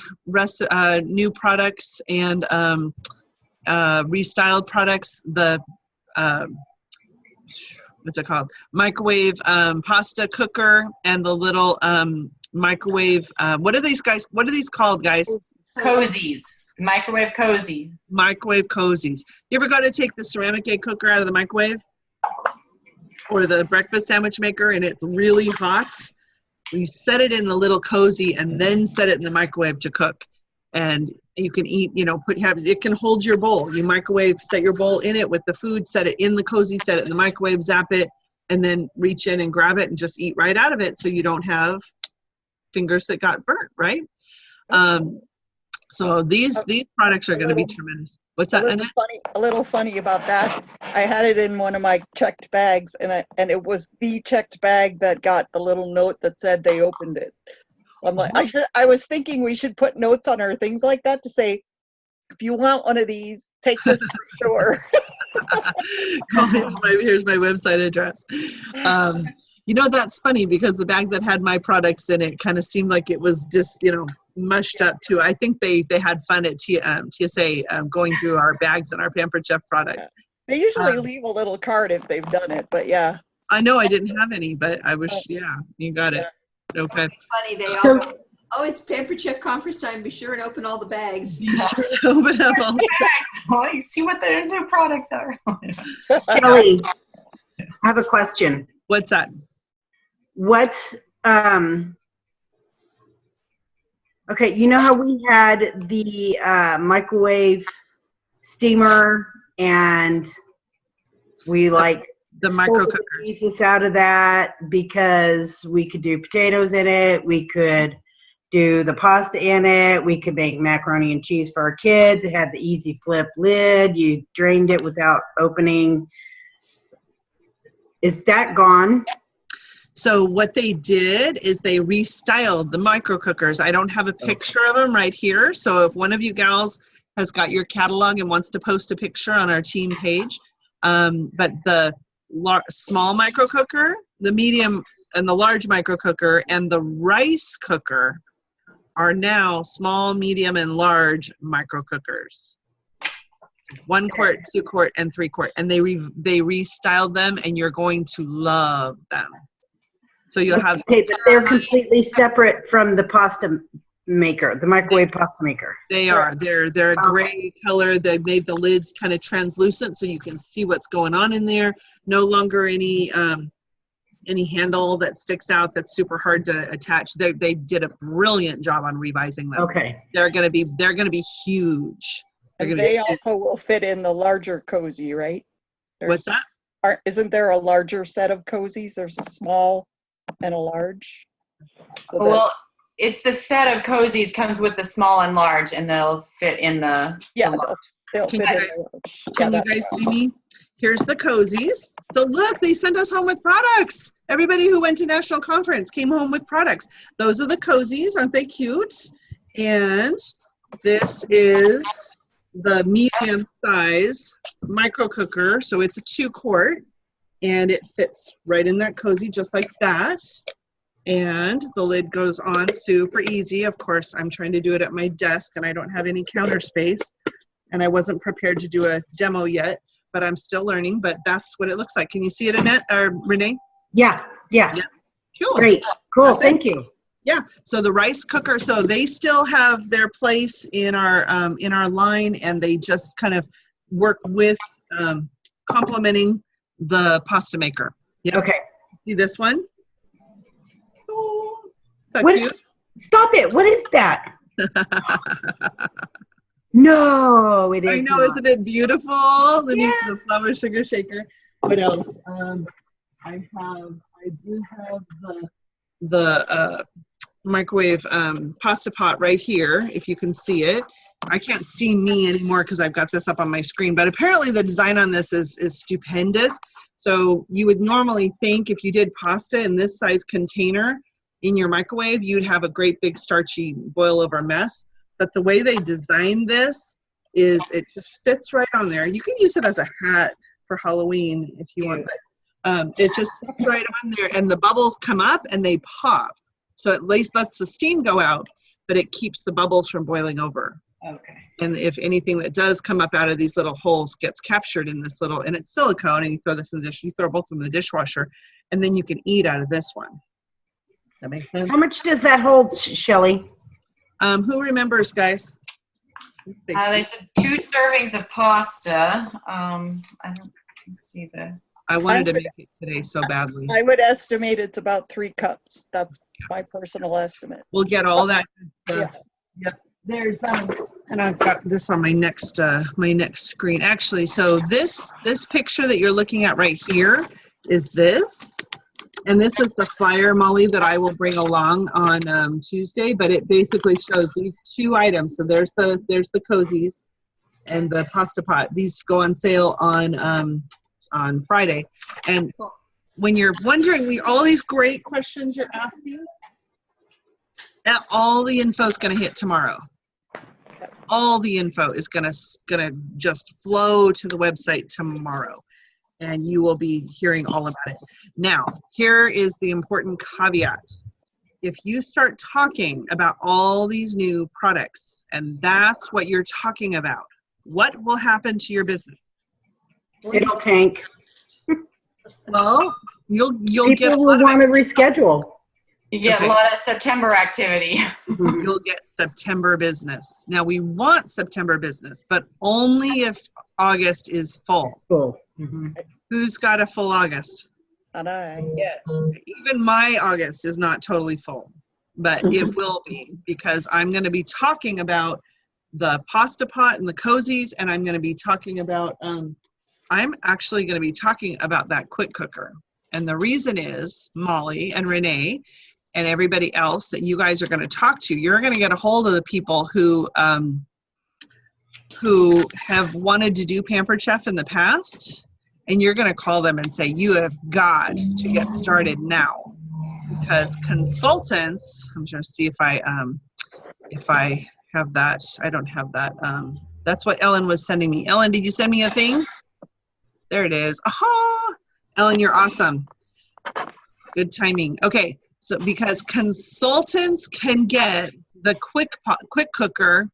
new products and restyled products. The what's it called? Microwave pasta cooker and the little microwave. What are these guys? What are these called, guys? Cozies. Microwave cozy. Microwave cozies. You ever got to take the ceramic egg cooker out of the microwave? Or the breakfast sandwich maker and it's really hot? You set it in the little cozy and then set it in the microwave to cook. And you can eat, it can hold your bowl. You microwave, set your bowl in it with the food, set it in the cozy, set it in the microwave, zap it, and then reach in and grab it and just eat right out of it so you don't have fingers that got burnt, right? So these products are going to be tremendous. What's that, Annette? A little funny about that. I had it in one of my checked bags, and it was the checked bag that got the little note that said they opened it. I'm like, I was thinking we should put notes on our things like that to say, if you want one of these, take this for sure. Here's my website address. That's funny because the bag that had my products in it kind of seemed like it was just, mushed up too. I think they had fun at TSA going through our bags and our Pampered Chef products. They usually leave a little card if they've done it, but yeah. I know I didn't have any, but I was, you got it. Okay. Funny, they all go, oh, it's Pampered Chef conference time. Be sure and open all the bags. Be sure to open up all the bags. Well, you see what their new products are. Shelley, I have a question. What's that? What's okay, you know how we had the microwave steamer and we the micro cooker pieces out of that because we could do potatoes in it, we could do the pasta in it, we could make macaroni and cheese for our kids. It had the easy flip lid, you drained it without opening. Is that gone? So what they did is they restyled the micro cookers. I don't have a picture of them right here. So if one of you gals has got your catalog and wants to post a picture on our team page, but the small micro cooker, the medium and the large micro cooker, and the rice cooker are now small, medium, and large micro cookers. 1 quart, 2 quart, and 3 quart. And they restyled them, and you're going to love them. So you'll have. Okay, but they're completely separate from the pasta maker, the microwave pasta maker. They are. They're a gray color. They made the lids kind of translucent so you can see what's going on in there. No longer any handle that sticks out that's super hard to attach. They did a brilliant job on revising them. Okay. They're gonna be huge. And they also will fit in the larger cozy, right? What's that? Isn't there a larger set of cozies? There's a small and a large. So well, it's the set of cozies comes with the small and large, and they'll fit in the. Yeah, they'll fit in the large. Can you guys see me? Here's the cozies. So look, they sent us home with products. Everybody who went to national conference came home with products. Those are the cozies. Aren't they cute? And this is the medium size micro cooker. So it's a 2 quart and it fits right in that cozy just like that. And the lid goes on super easy. Of course, I'm trying to do it at my desk and I don't have any counter space. And I wasn't prepared to do a demo yet, but I'm still learning, but that's what it looks like. Can you see it, Annette or Renee? Yeah. Cool. Great. Cool. Thank you. Yeah. So the rice cooker, so they still have their place in our line, and they just kind of work with complementing the pasta maker. Yeah. Okay. See this one? Oh, is that cute? Stop it. What is that? No, it is I know, not. isn't it beautiful? The flour sugar shaker. What else? I do have the microwave pasta pot right here, if you can see it. I can't see me anymore because I've got this up on my screen, but apparently the design on this is stupendous. So you would normally think if you did pasta in this size container in your microwave, you'd have a great big starchy boil over mess. But the way they designed this is it just sits right on there. You can use it as a hat for Halloween if you want, but it just sits right on there, and the bubbles come up and they pop. So at least lets the steam go out, but it keeps the bubbles from boiling over. Okay. And if anything that does come up out of these little holes gets captured in this little, and it's silicone, and you throw this in the dish, you throw both of them in the dishwasher, and then you can eat out of this one. That makes sense? How much does that hold, Shelley? Who remembers, guys? They said 2 servings of pasta. I don't see the. I wanted to make it today so badly. I would estimate it's about 3 cups. That's my personal estimate. We'll get all that good stuff. Yeah. Yep. There's and I've got this on my next screen. Actually, so this picture that you're looking at right here is this. And this is the flyer, Molly, that I will bring along on Tuesday, but it basically shows these 2 items. So there's the cozies and the pasta pot. These go on sale on Friday. And when you're wondering, all these great questions you're asking, all the info is going to hit tomorrow. All the info is gonna just flow to the website tomorrow, and you will be hearing all about it. Now, here is the important caveat. If you start talking about all these new products, and that's what you're talking about, what will happen to your business? It'll tank. Well, you'll People get a will lot of want to reschedule. You get a lot of September activity. You'll get September business. Now, we want September business, but only if August is full. Full. Who's got a full August? Not I. Yes. Even my August is not totally full, but it will be, because I'm going to be talking about the pasta pot and the cozies, and I'm going to be talking about, I'm actually going to be talking about that quick cooker. And the reason is, Molly and Renee and everybody else that you guys are going to talk to, you're going to get a hold of the people who have wanted to do Pampered Chef in the past, and you're going to call them and say, you have got to get started now. Because consultants, I'm trying to see if I have that. I don't have that. That's what Ellen was sending me. Ellen, did you send me a thing? There it is. Aha! Ellen, you're awesome. Good timing. Okay, so because consultants can get the quick cooker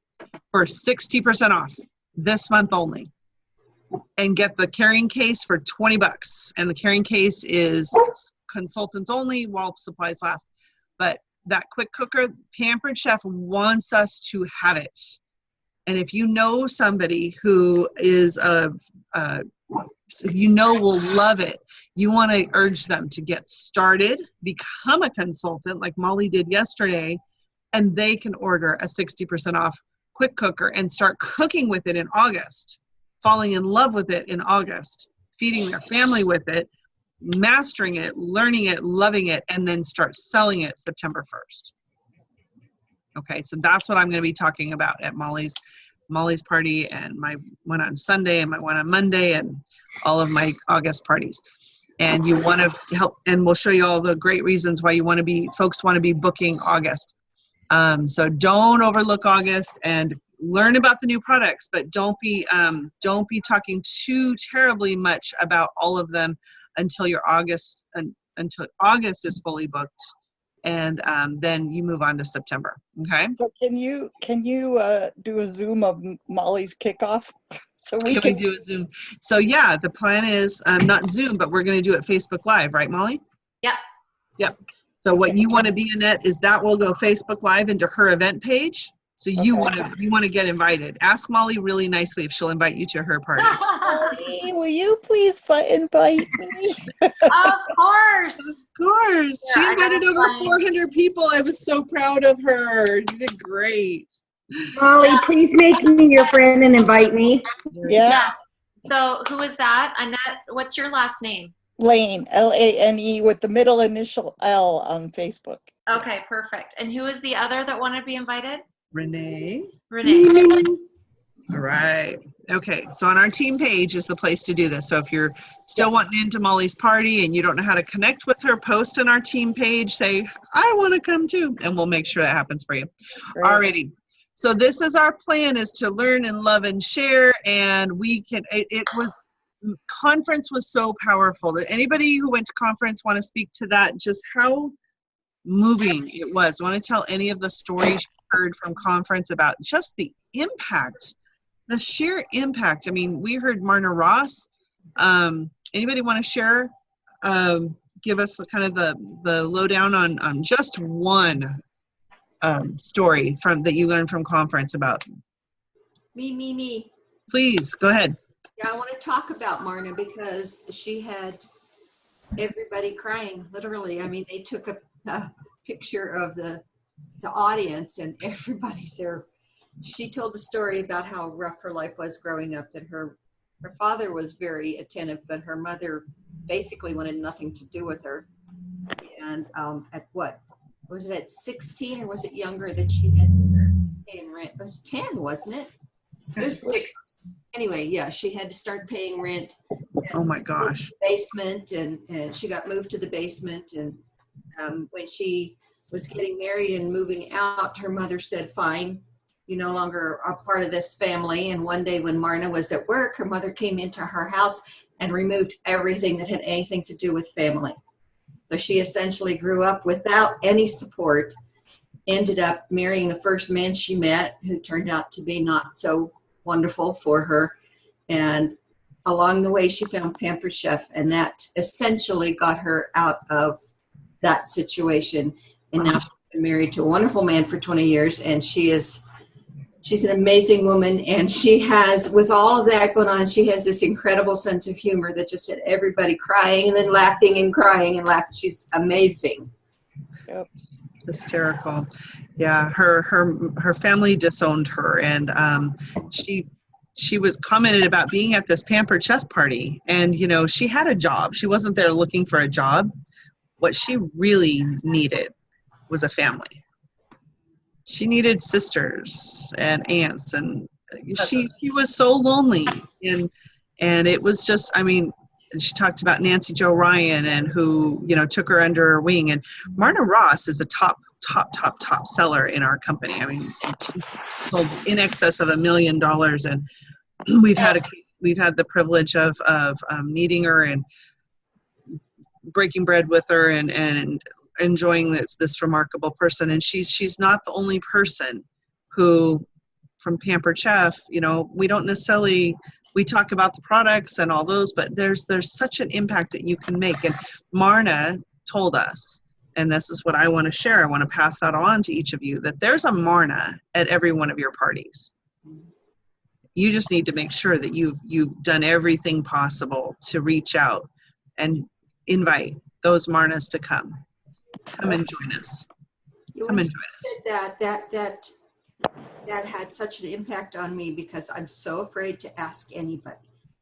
for 60% off this month only, and get the carrying case for $20. And the carrying case is consultants only while supplies last. But that quick cooker, Pampered Chef wants us to have it. And if you know somebody who is will love it, you want to urge them to get started, become a consultant like Molly did yesterday, and they can order a 60% off quick cooker and start cooking with it in August, falling in love with it in August, feeding their family with it, mastering it, learning it, loving it, and then start selling it September 1st. Okay, so that's what I'm going to be talking about at Molly's party, and my one on Sunday and my one on Monday, and all of my August parties. And you want to help, and we'll show you all the great reasons why folks want to be booking August. So don't overlook August, and learn about the new products, but don't be talking too terribly much about all of them until August is fully booked, and then you move on to September. Okay. So can you do a Zoom of Molly's kickoff? So we can do a Zoom. So yeah, the plan is not Zoom, but we're going to do it Facebook Live, right, Molly? Yep. Yep. So what you want to be, Annette, is that will go Facebook Live into her event page. So you want to get invited. Ask Molly really nicely if she'll invite you to her party. Molly, will will you please invite me? Of course. Of course. Yeah, She I gotta invited over find- 400 people. I was so proud of her. You did great. Molly, please make me your friend and invite me. Yeah. Yes. So who is that? Annette, what's your last name? Lane, Lane, with the middle initial L on Facebook. Okay, perfect. And who is the other that wanted to be invited? Renee. Renee. All right. Okay. So on our team page is the place to do this. So if you're still wanting into Molly's party and you don't know how to connect with her, post on our team page, say, I want to come too. And we'll make sure that happens for you. Alrighty. So this is our plan, is to learn and love and share. And we can, conference was so powerful. Anybody who went to conference want to speak to that, just how moving it was? Want to tell any of the stories you heard from conference about just the impact, the sheer impact? I mean, we heard Marna Ross. Anybody want to share, give us kind of the lowdown on just one story that you learned from conference about? Me. Please, go ahead. Yeah, I want to talk about Marna because she had everybody crying, literally. I mean, they took a picture of the audience and everybody's there. She told a story about how rough her life was growing up, that her father was very attentive, but her mother basically wanted nothing to do with her. And at what? Was it at 16 or was it younger that she had paying rent? It was 10, wasn't it? It was 6. Anyway, yeah, she had to start paying rent. Oh my gosh. Basement, and she got moved to the basement. And when she was getting married and moving out, her mother said, fine, you no longer are part of this family. And one day when Marna was at work, her mother came into her house and removed everything that had anything to do with family. So she essentially grew up without any support, ended up marrying the first man she met, who turned out to be not so wonderful for her. And along the way, she found Pampered Chef, and that essentially got her out of that situation. And now she's been married to a wonderful man for 20 years, and she's an amazing woman. And she has, with all of that going on, she has this incredible sense of humor that just had everybody crying and then laughing and crying and laughing. She's amazing. Yep. Hysterical. Yeah, her family disowned her, and she was commented about being at this Pampered Chef party, and you know, she had a job. She wasn't there looking for a job. What she really needed was a family. She needed sisters and aunts, and she was so lonely, and it was just, I mean, she talked about Nancy Jo Ryan, and who, you know, took her under her wing. And Marna Ross is a top seller in our company. I mean, she's sold in excess of $1 million, and we've had the privilege of meeting her and breaking bread with her and enjoying this remarkable person. And she's not the only person who, from Pampered Chef, you know, we don't necessarily, we talk about the products and all those, but there's such an impact that you can make. And Marna told us, and this is what I want to share, I want to pass that on to each of you, that there's a Marna at every one of your parties. You just need to make sure that you've done everything possible to reach out and invite those Marnas to come and join us. Come and join us. That had such an impact on me, because I'm so afraid to ask anybody,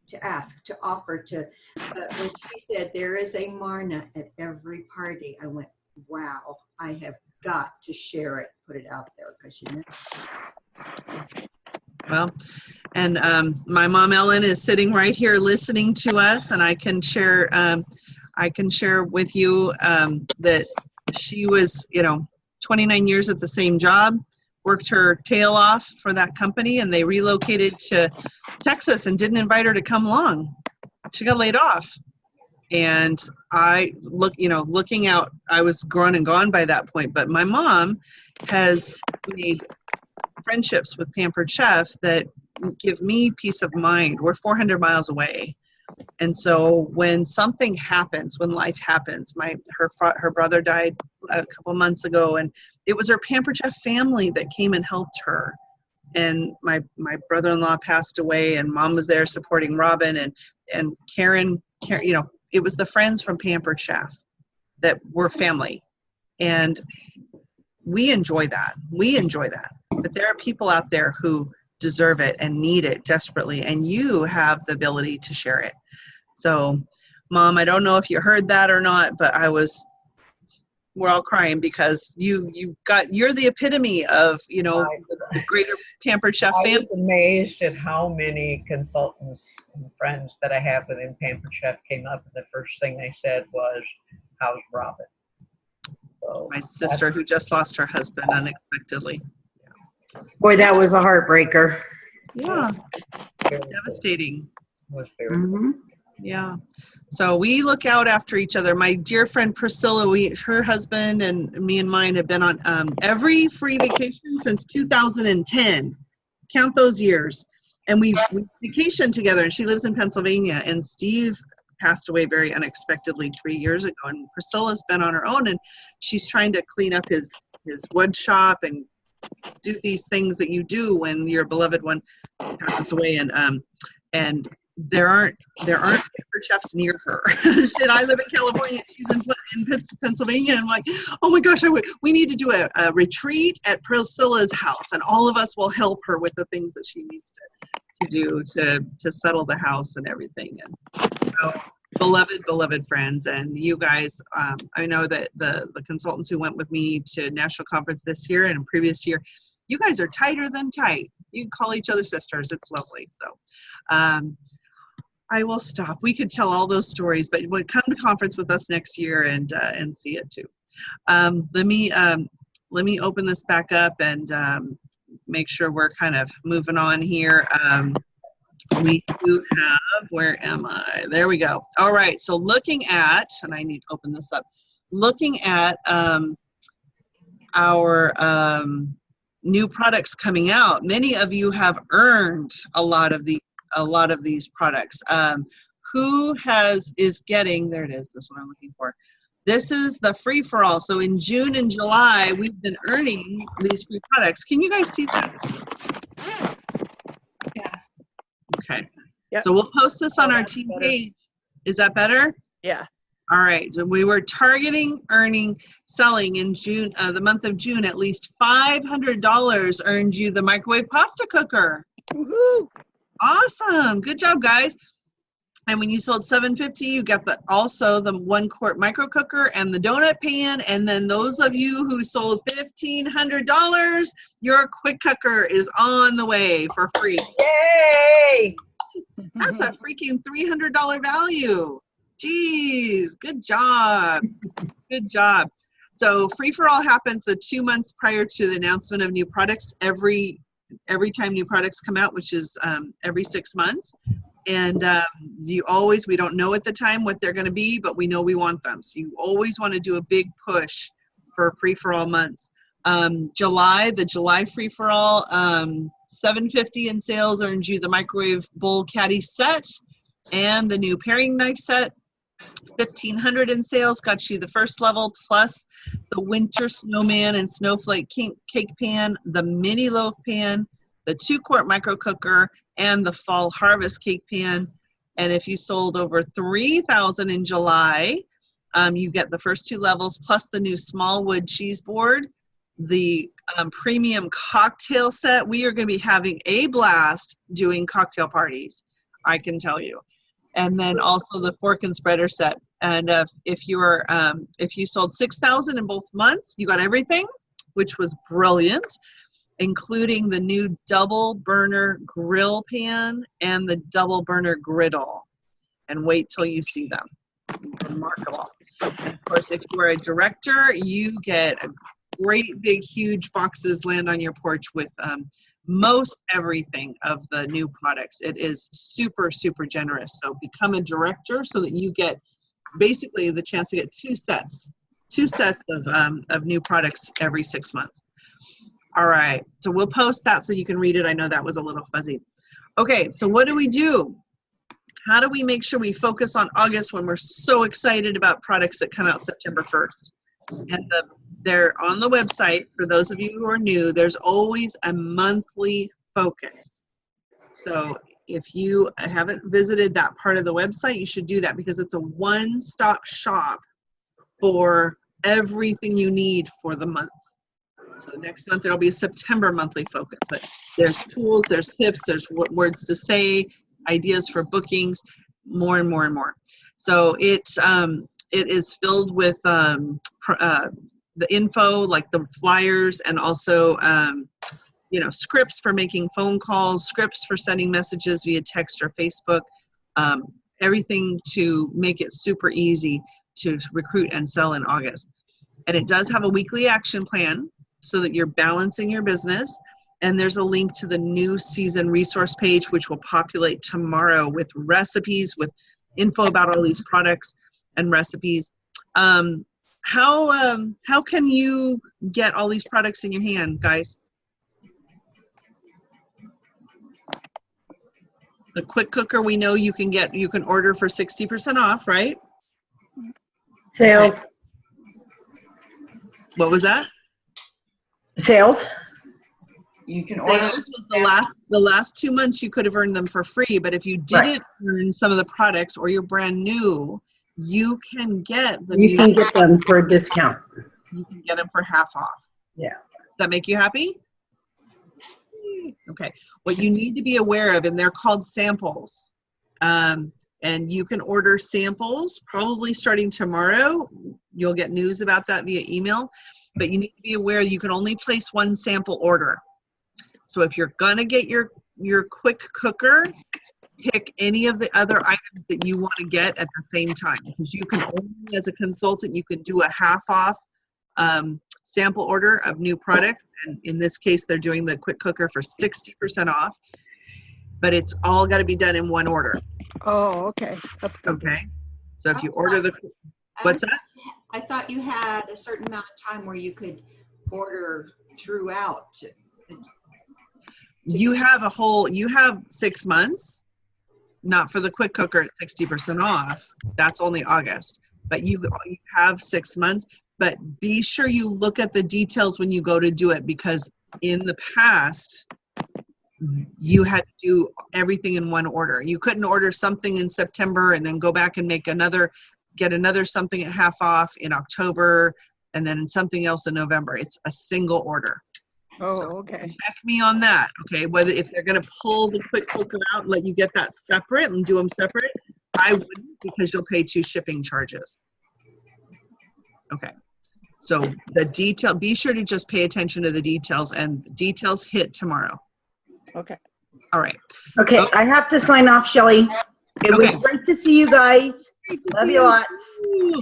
to offer to. But when she said there is a Marna at every party, I went, wow, I have got to share it, put it out there, because you know. Well, and my mom Ellen is sitting right here listening to us, and I can share with you that she was, you know, 29 years at the same job, worked her tail off for that company, and they relocated to Texas and didn't invite her to come along. She got laid off. And looking out, I was grown and gone by that point, but my mom has made friendships with Pampered Chef that give me peace of mind. We're 400 miles away. And so when something happens, when life happens, her brother died a couple months ago, and it was her Pampered Chef family that came and helped her. and my brother-in-law passed away, and Mom was there supporting Robin, and Karen, you know, it was the friends from Pampered Chef that were family, and we enjoy that. But there are people out there who deserve it and need it desperately, and you have the ability to share it. So, Mom, I don't know if you heard that or not, but we're all crying because you're the epitome of, you know, the greater Pampered Chef family. I was amazed at how many consultants and friends that I have within Pampered Chef came up, and the first thing they said was, "How's Robin?" So my sister who just lost her husband unexpectedly. Boy, that was a heartbreaker. Yeah, devastating. Was very Mm-hmm. Yeah. So we look out after each other. My dear friend Priscilla, her husband and me and mine have been on every free vacation since 2010. Count those years. And we vacationed together, and she lives in Pennsylvania, and Steve passed away very unexpectedly 3 years ago, and Priscilla's been on her own, and she's trying to clean up his wood shop and do these things that you do when your beloved one passes away, and there aren't Pampered Chefs near her. Shit, I live in California, she's in Pennsylvania, and I'm like, oh my gosh, we need to do a retreat at Priscilla's house, and all of us will help her with the things that she needs to do to settle the house and everything. And so, beloved friends, and you guys, I know that the consultants who went with me to national conference this year and previous year, you guys are tighter than tight. You can call each other sisters. It's lovely. So I will stop. We could tell all those stories, but come to conference with us next year and see it too. Let me open this back up and make sure we're kind of moving on here. We do have, where am I? There we go. All right, so looking at, and I need to open this up, looking at our new products coming out. Many of you have earned a lot of these products. Who is getting, there it is, this one I'm looking for. This is the free-for-all. So in June and July, we've been earning these free products. Can you guys see that? Yes. Okay. Yep. So we'll post this on our team page. Is that better? Yeah. All right. So we were targeting selling in June, the month of June, at least $500 earned you the microwave pasta cooker. Woohoo! Awesome. Good job, guys. And when you sold $750, you got also the 1 quart micro cooker and the donut pan. And then those of you who sold $1,500, your quick cooker is on the way for free. Yay! That's a freaking $300 value. Jeez, good job. Good job. So free for all happens the 2 months prior to the announcement of new products every time new products come out, which is every 6 months. And we don't know at the time what they're going to be, but we know we want them. So you always want to do a big push for free-for-all months. The July free-for-all, $750 in sales earned you the microwave bowl caddy set and the new paring knife set. $1,500 in sales got you the first level plus the winter snowman and snowflake cake pan, the mini loaf pan, the 2 quart micro cooker, and the fall harvest cake pan. And if you sold over $3,000 in July, you get the first 2 levels plus the new small wood cheese board, the premium cocktail set. We are going to be having a blast doing cocktail parties, I can tell you. And then also the fork and spreader set. And if you sold $6,000 in both months, you got everything, which was brilliant, including the new double burner grill pan and the double burner griddle. And wait till you see them. Remarkable. And of course, if you are a director, you get a great big huge boxes land on your porch with most everything of the new products. It is super, super generous. So become a director so that you get basically the chance to get 2 sets of new products every 6 months. All right, so we'll post that so you can read it. I know that was a little fuzzy. Okay, so what do? How do we make sure we focus on August when we're so excited about products that come out September 1st? And they're on the website. For those of you who are new, there's always a monthly focus. So if you haven't visited that part of the website, you should do that because it's a one-stop shop for everything you need for the month. So next month there'll be a September monthly focus, but there's tools, there's tips, there's words to say, ideas for bookings, more and more and more. So it is filled with the info, like the flyers, and also scripts for making phone calls, scripts for sending messages via text or Facebook, everything to make it super easy to recruit and sell in August. And it does have a weekly action plan so that you're balancing your business. And there's a link to the new season resource page, which will populate tomorrow with recipes, with info about all these products and recipes. How can you get all these products in your hand, guys? The quick cooker, we know you can order for 60% off, right? Sales. What was that? Sales. You can order. Sales was the last 2 months you could have earned them for free, but if you didn't earn some of the products or you're brand new, you can get get them for a discount. You can get them for half off. Yeah. Does that make you happy? Okay. What you need to be aware of, and they're called samples, and you can order samples probably starting tomorrow. You'll get news about that via email, but you need to be aware you can only place one sample order. So if you're gonna get your quick cooker, pick any of the other items that you want to get at the same time, because you can only, as a consultant, you can do a half off sample order of new product, and in this case they're doing the quick cooker for 60% off, but it's all got to be done in one order. Oh, okay. That's good. Okay, so if you order what's that? I thought you had a certain amount of time where you could order throughout. You have 6 months, not for the quick cooker at 60% off. That's only August, but you have 6 months. But be sure you look at the details when you go to do it, because in the past, you had to do everything in one order. You couldn't order something in September and then go back and get another something at half off in October, and then something else in November. It's a single order. Oh, so okay. Check me on that, okay? If they're going to pull the quick cooker out and let you get that separate and do them separate, I wouldn't, because you'll pay 2 shipping charges. Okay. So be sure to just pay attention to the details, and details hit tomorrow. Okay. All right. Okay, I have to sign off, Shelley. It was great to see you guys. Love you a lot.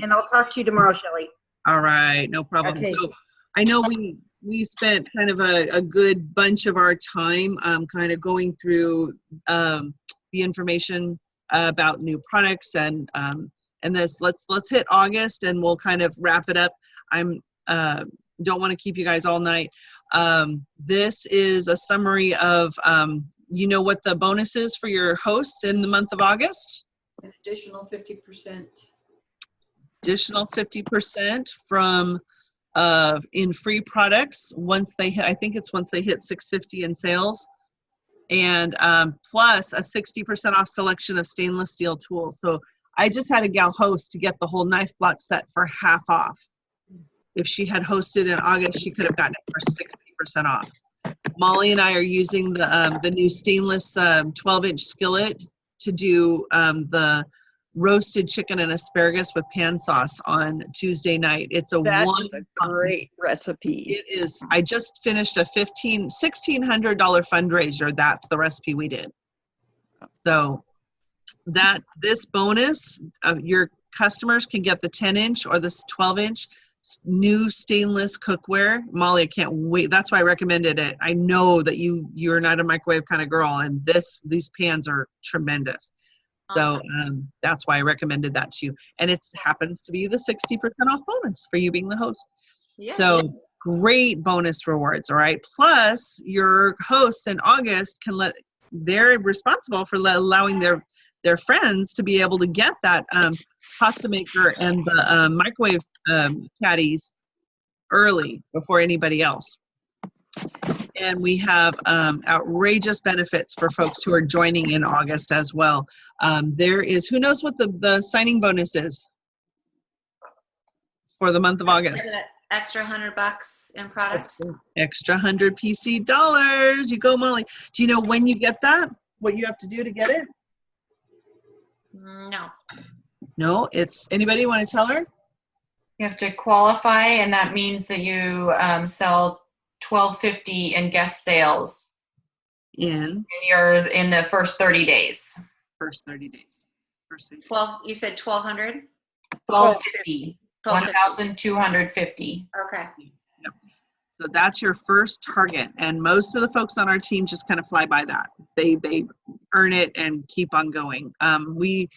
And I'll talk to you tomorrow, Shelley. All right, no problem. Okay. So I know we spent kind of a good bunch of our time kind of going through the information about new products and this. Let's hit August and we'll kind of wrap it up. Don't want to keep you guys all night. This is a summary of what the bonus is for your hosts in the month of August. An additional 50%. Additional 50% from in free products once they hit, I think it's once they hit 650 in sales, and plus a 60% off selection of stainless steel tools. So I just had a gal host to get the whole knife block set for half off. If she had hosted in August, she could have gotten it for 60% off. Molly and I are using the new stainless 12-inch skillet to do the roasted chicken and asparagus with pan sauce on Tuesday night. It's a great recipe. It is. I just finished a $1,600 fundraiser. That's the recipe we did. So this bonus, your customers can get the 10-inch or the 12-inch new stainless cookware. Molly, I can't wait. That's why I recommended it. I know that you're not a microwave kind of girl, and these pans are tremendous. So that's why I recommended that to you. And it happens to be the 60% off bonus for you being the host. Yeah. So great bonus rewards, all right? Plus, your hosts in August they're responsible for allowing their friends to be able to get that pasta maker and the microwave caddies early before anybody else. And we have outrageous benefits for folks who are joining in August as well. There is, who knows what the signing bonus is for the month of August? Is it extra $100 in product? Extra 100 PC dollars. You go, Molly. Do you know when you get that? What you have to do to get it? No. No, it's, anybody want to tell her? You have to qualify, and that means that you sell $12.50 in guest sales. In You're in the first 30 days. first 30 days. First 30 days. 12, you said 1,200? $12.50. 1250. 1,250. Okay. So that's your first target, and most of the folks on our team just kind of fly by that. They earn it and keep on going. We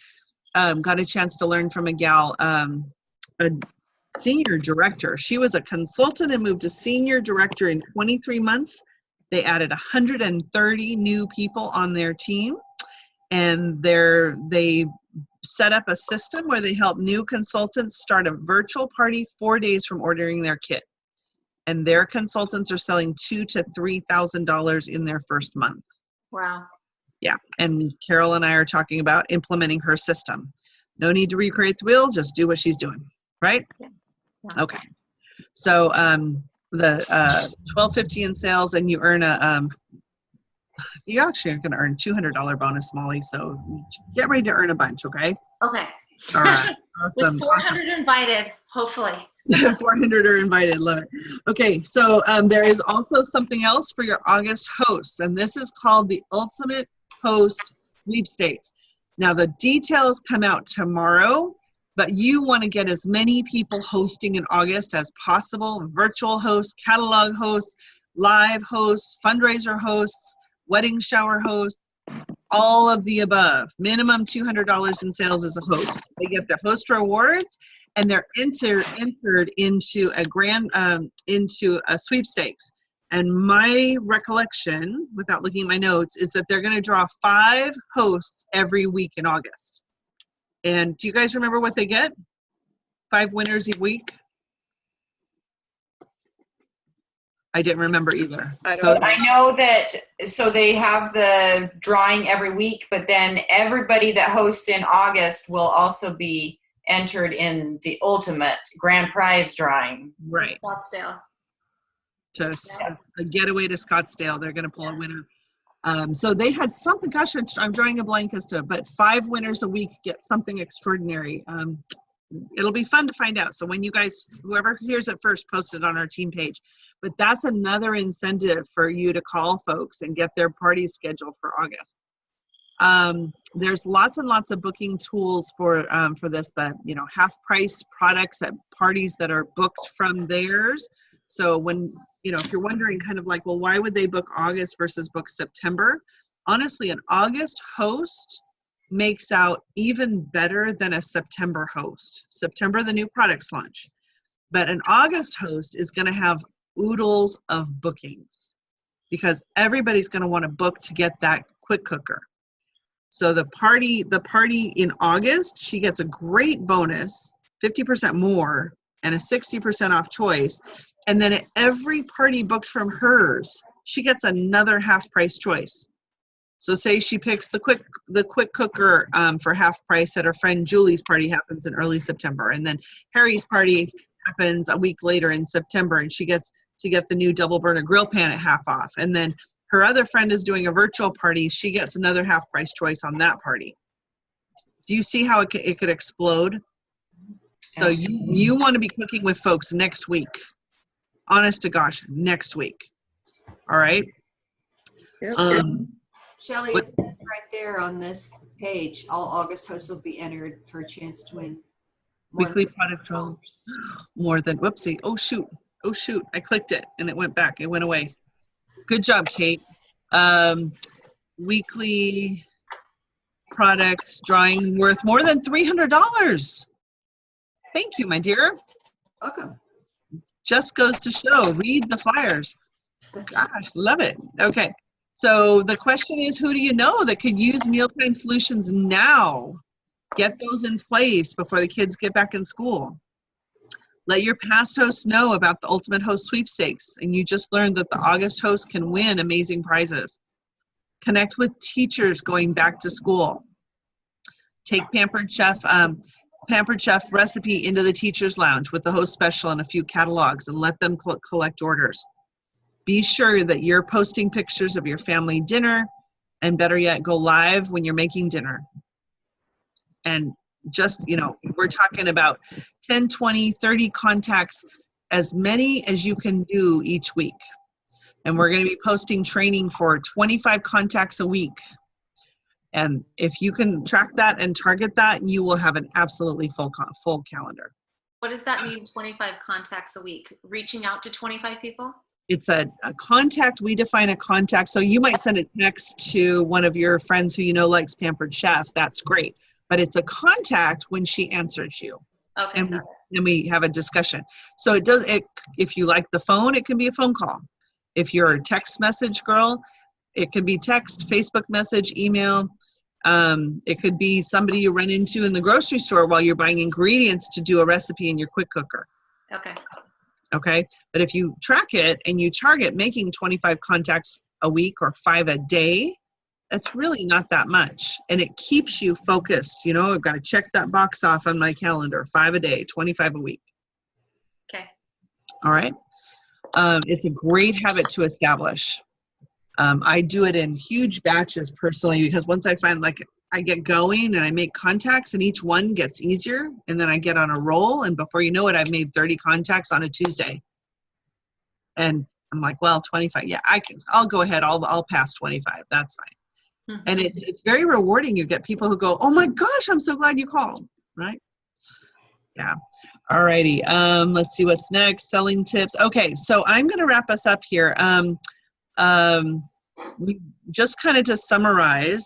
got a chance to learn from a gal, a senior director. She was a consultant and moved to senior director in 23 months. They added 130 new people on their team, and they set up a system where they help new consultants start a virtual party 4 days from ordering their kit. And their consultants are selling $2,000 to $3,000 in their first month. Wow. Yeah, and Carol and I are talking about implementing her system. No need to recreate the wheel, just do what she's doing, right? Yeah. Okay. So the $12.50 in sales, and you earn you actually are going to earn $200 bonus, Molly. So get ready to earn a bunch, okay? Okay. All right. Awesome. With 400 invited, hopefully. 400 are invited. Love it. Okay, so there is also something else for your August hosts, and this is called the Ultimate Host Sweepstakes. Now, the details come out tomorrow, but you want to get as many people hosting in August as possible. Virtual hosts, catalog hosts, live hosts, fundraiser hosts, wedding shower hosts, all of the above. Minimum $200 in sales as a host. They get the host rewards, and they're entered into a sweepstakes. And my recollection, without looking at my notes, is that they're going to draw 5 hosts every week in August. And do you guys remember what they get? 5 winners a week? I didn't remember either. I know that, so they have the drawing every week, but then everybody that hosts in August will also be entered in the ultimate grand prize drawing. Right. Scottsdale. To a getaway to Scottsdale. They're going to pull a winner. So they had something, gosh, I'm drawing a blank as to, but 5 winners a week get something extraordinary. It'll be fun to find out. So when you guys, whoever hears it first, post it on our team page. But that's another incentive for you to call folks and get their party scheduled for August. There's lots and lots of booking tools for this, that, half price products at parties that are booked from theirs. So when, if you're wondering kind of like, well, why would they book August versus book September? Honestly, an August host makes out even better than a September host. September, the new products launch. But an August host is going to have oodles of bookings because everybody's going to want to book to get that quick cooker. So the party in August, she gets a great bonus, 50% more, and a 60% off choice. And then at every party booked from hers, she gets another half price choice. So say she picks the quick cooker for half price at her friend Julie's party, happens in early September, and then Harry's party happens a week later in September, and she gets to get the new double burner grill pan at half off. And then her other friend is doing a virtual party, she gets another half price choice on that party. Do you see how it could explode? So you want to be cooking with folks next week. Honest to gosh, next week. All right. Shelley, it says right there on this page, all August hosts will be entered for a chance to win weekly product draw. More than, whoopsie. Oh shoot. I clicked it and it went back. It went away. Good job, Kate. Weekly products drawing worth more than $300. Thank you, my dear. Welcome. Just goes to show, read the flyers. Gosh, love it. Okay. So the question is, who do you know that could use mealtime solutions now? Get those in place before the kids get back in school. Let your past hosts know about the Ultimate Host Sweepstakes, and you just learned that the August host can win amazing prizes. Connect with teachers going back to school. Take Pampered Chef recipe into the teacher's lounge with the host special and a few catalogs, and let them collect orders. Be sure that you're posting pictures of your family dinner, and better yet, go live when you're making dinner. And just, we're talking about 10, 20, 30 contacts, as many as you can do each week. And we're going to be posting training for 25 contacts a week. And if you can track that and target that, you will have an absolutely full calendar. What does that mean, 25 contacts a week? Reaching out to 25 people? It's a contact. We define a contact. So you might send a text to one of your friends who likes Pampered Chef. That's great. But it's a contact when she answers you. Okay. And we have a discussion. So if you like the phone, it can be a phone call. If you're a text message girl, it could be text, Facebook message, email. It could be somebody you run into in the grocery store while you're buying ingredients to do a recipe in your quick cooker. Okay. But if you track it and you target making 25 contacts a week or 5 a day, that's really not that much. And it keeps you focused. I've got to check that box off on my calendar. 5 a day, 25 a week. Okay. All right. It's a great habit to establish. I do it in huge batches personally, because once I find I get going and I make contacts and each one gets easier, and then I get on a roll, and before you know it, I've made 30 contacts on a Tuesday. And I'm like, well, 25, yeah, I'll go ahead. I'll pass 25. That's fine. Mm-hmm. And it's very rewarding. You get people who go, oh my gosh, I'm so glad you called, right? Yeah. All righty. Let's see what's next. Selling tips. Okay, so I'm going to wrap us up here. We just kind of to summarize,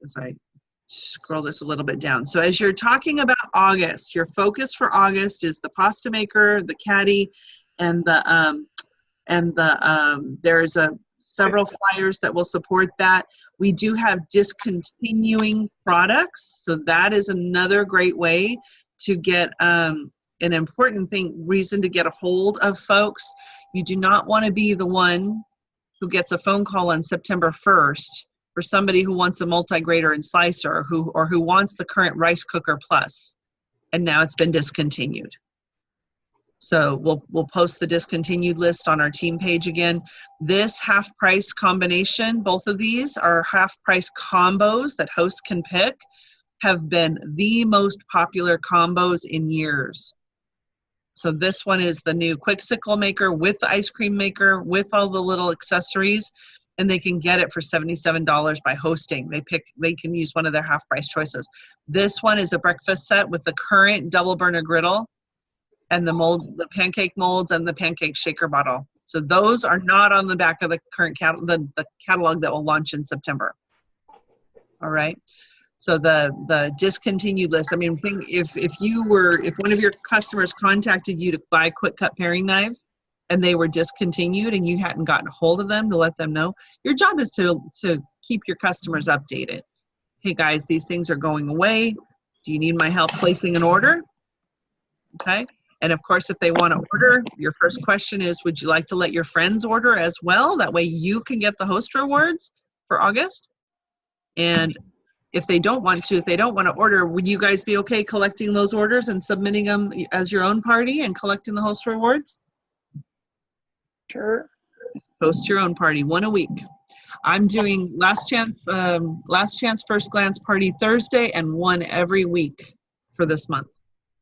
as I scroll this a little bit down. So as you're talking about August, your focus for August is the pasta maker, the caddy, and there's several flyers that will support that. We do have discontinuing products, so that is another great way to get an important reason to get a hold of folks. You do not want to be the one who gets a phone call on September 1st for somebody who wants a multi-grater and slicer, or who wants the current rice cooker plus, and now it's been discontinued. So we'll post the discontinued list on our team page again. This half price combination, both of these are half price combos that hosts can pick, have been the most popular combos in years. So this one is the new quick sickle maker with the ice cream maker with all the little accessories, and they can get it for $77 by hosting. They can use one of their half price choices. This one is a breakfast set with the current double burner griddle and the pancake molds and the pancake shaker bottle. So those are not on the back of the current the catalog that will launch in September. All right. So the discontinued list. I mean, if one of your customers contacted you to buy quick cut paring knives and they were discontinued and you hadn't gotten a hold of them to let them know, your job is to keep your customers updated. Hey guys, these things are going away. Do you need my help placing an order? Okay. And of course, if they want to order, your first question is, would you like to let your friends order as well? That way you can get the host rewards for August. And if they don't want to order, would you guys be okay collecting those orders and submitting them as your own party and collecting the host rewards? Sure. Host your own party, 1 a week. I'm doing last chance first glance party Thursday and 1 every week for this month.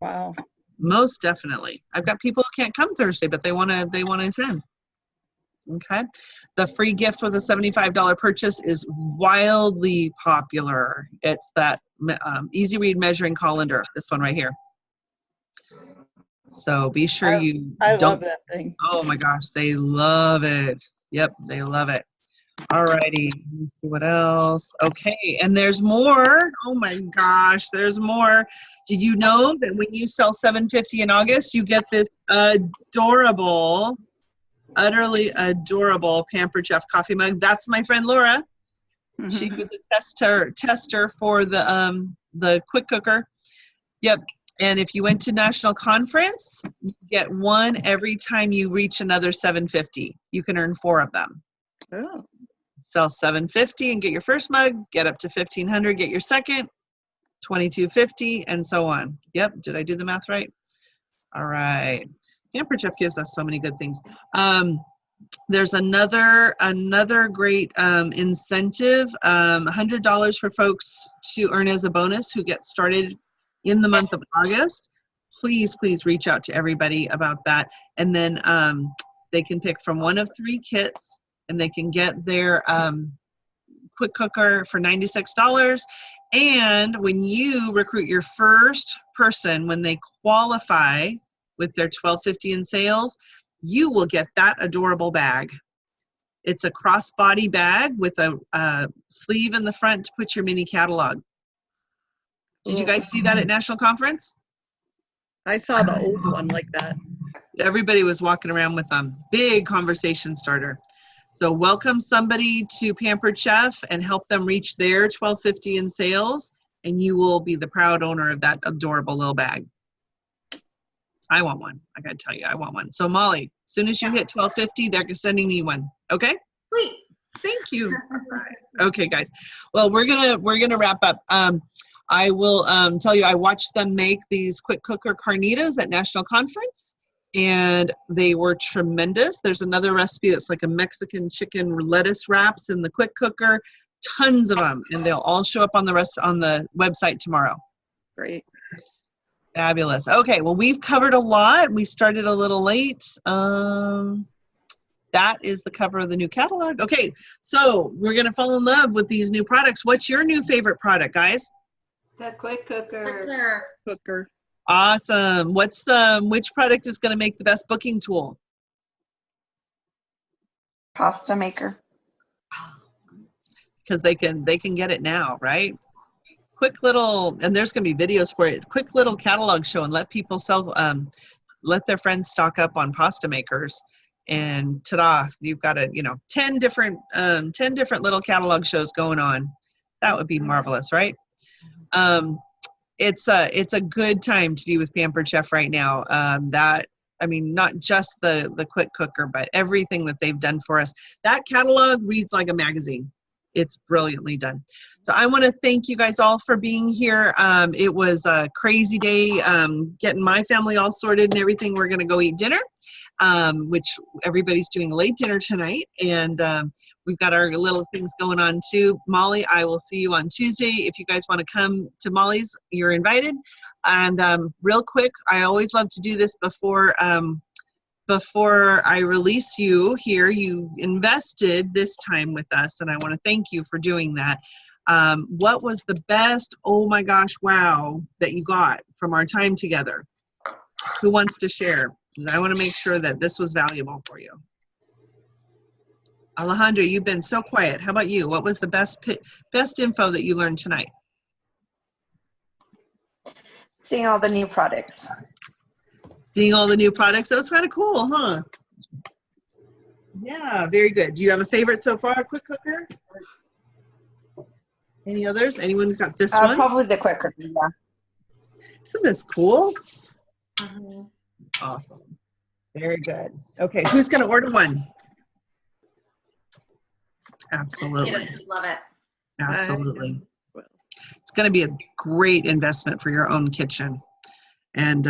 Wow. Most definitely. I've got people who can't come Thursday, but they want to attend. Okay. The free gift with a $75 purchase is wildly popular. It's that Easy Read measuring colander, this one right here. So be sure I love that thing. Oh my gosh, they love it. Yep, they love it. Alrighty, let's see what else. Okay, and there's more. Oh my gosh, there's more. Did you know that when you sell $750 in August, you get this adorable, utterly adorable Pampered Chef coffee mug? That's my friend Laura. Mm-hmm. She was a tester for the quick cooker. Yep. And if you went to national conference, you get one every time you reach another 750. You can earn 4 of them. Oh. Sell 750 and get your first mug, get up to 1500, get your second, 2250, and so on. Yep, did I do the math right? All right. Pampered Chef gives us so many good things. There's another great incentive, $100 for folks to earn as a bonus who get started in the month of August. Please reach out to everybody about that. And then they can pick from one of 3 kits, and they can get their quick cooker for $96. And when you recruit your first person, when they qualify with their $12.50 in sales, you will get that adorable bag. It's a crossbody bag with a sleeve in the front to put your mini catalog. Did you guys see that at National Conference? I saw the old one like that. Everybody was walking around with them. Big conversation starter. So welcome somebody to Pampered Chef and help them reach their $12.50 in sales, and you will be the proud owner of that adorable little bag. I want one. I gotta tell you, I want one. So Molly, as soon as you hit $12.50, they're sending me one. Okay? Sweet. Thank you. Okay, guys. Well, we're gonna wrap up. I will tell you, I watched them make these quick cooker carnitas at National Conference, and they were tremendous. There's another recipe that's like a Mexican chicken lettuce wraps in the quick cooker. Tons of them, and they'll all show up on the website tomorrow. Great. Fabulous. Okay, well, we've covered a lot. We started a little late. That is the cover of the new catalog. Okay, so we're going to fall in love with these new products. What's your new favorite product, guys? The quick cooker. Cooker. Awesome. Which product is going to make the best booking tool? Pasta maker. Because they can get it now, right? Quick little, and there's going to be videos for it. Quick little catalog show, and let people let their friends stock up on pasta makers. And ta-da, you've got 10 different little catalog shows going on. That would be marvelous, right? It's a good time to be with Pampered Chef right now. Not just the quick cooker, but everything that they've done for us. That catalog reads like a magazine. It's brilliantly done. So I want to thank you guys all for being here. It was a crazy day getting my family all sorted and everything. We're going to go eat dinner, which everybody's doing late dinner tonight. And we've got our little things going on too. Molly, I will see you on Tuesday. If you guys want to come to Molly's, you're invited. And real quick, I always love to do this before I release you here. You invested this time with us, and I want to thank you for doing that. What was the best, oh my gosh, wow, that you got from our time together? Who wants to share? I want to make sure that this was valuable for you. Alejandra, you've been so quiet. How about you? What was the best info that you learned tonight? Seeing all the new products. Seeing all the new products. That was kind of cool, huh? Yeah, very good. Do you have a favorite so far, quick cooker? Any others? Anyone got this one? Probably the quick cooker, yeah. Isn't this cool? Mm-hmm. Awesome. Very good. Okay, who's going to order one? Absolutely. Yes, love it. Absolutely. It's going to be a great investment for your own kitchen. And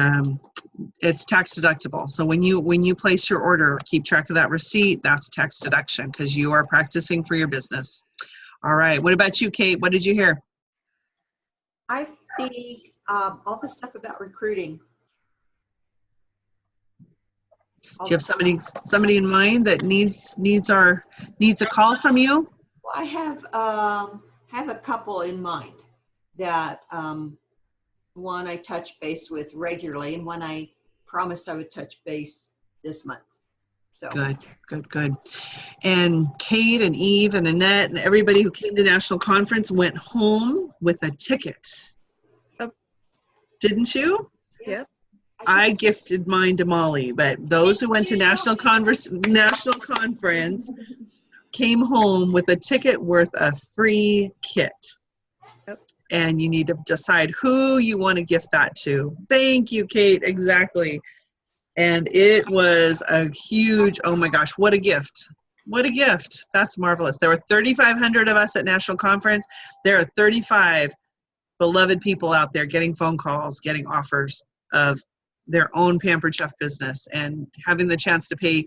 it's tax deductible. So when you place your order, keep track of that receipt. That's tax deduction because you are practicing for your business. All right. What about you, Kate? What did you hear? I think all the stuff about recruiting. Do you have somebody in mind that needs a call from you? Well, I have a couple in mind that one I touch base with regularly, and one I promised I would touch base this month. So good. And Kate and Eve and Annette and everybody who came to National Conference went home with a ticket. Didn't you? Yes. I I gifted mine to Molly, but those who went to National Conference came home with a ticket worth a free kit. and you need to decide who you want to gift that to. Thank you, Kate. Exactly. And it was a huge, oh my gosh, what a gift. What a gift. That's marvelous. There were 3,500 of us at National Conference. There are 35 beloved people out there getting phone calls, getting offers of their own Pampered Chef business, and having the chance to pay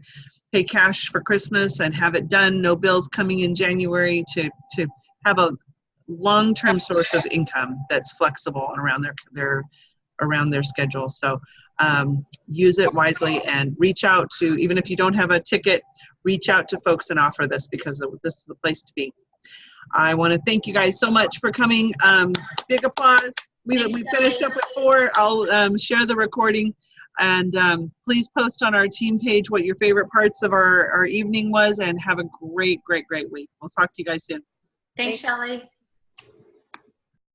cash for Christmas and have it done, no bills coming in January, to have a long-term source of income that's flexible and around their schedule. So use it wisely and reach out to, even if you don't have a ticket, reach out to folks and offer this, because this is the place to be. I want to thank you guys so much for coming. Big applause. We finished up with 4. I'll share the recording, and please post on our team page what your favorite parts of our evening was, and have a great, great, great week. We'll talk to you guys soon. Thanks, Shelley.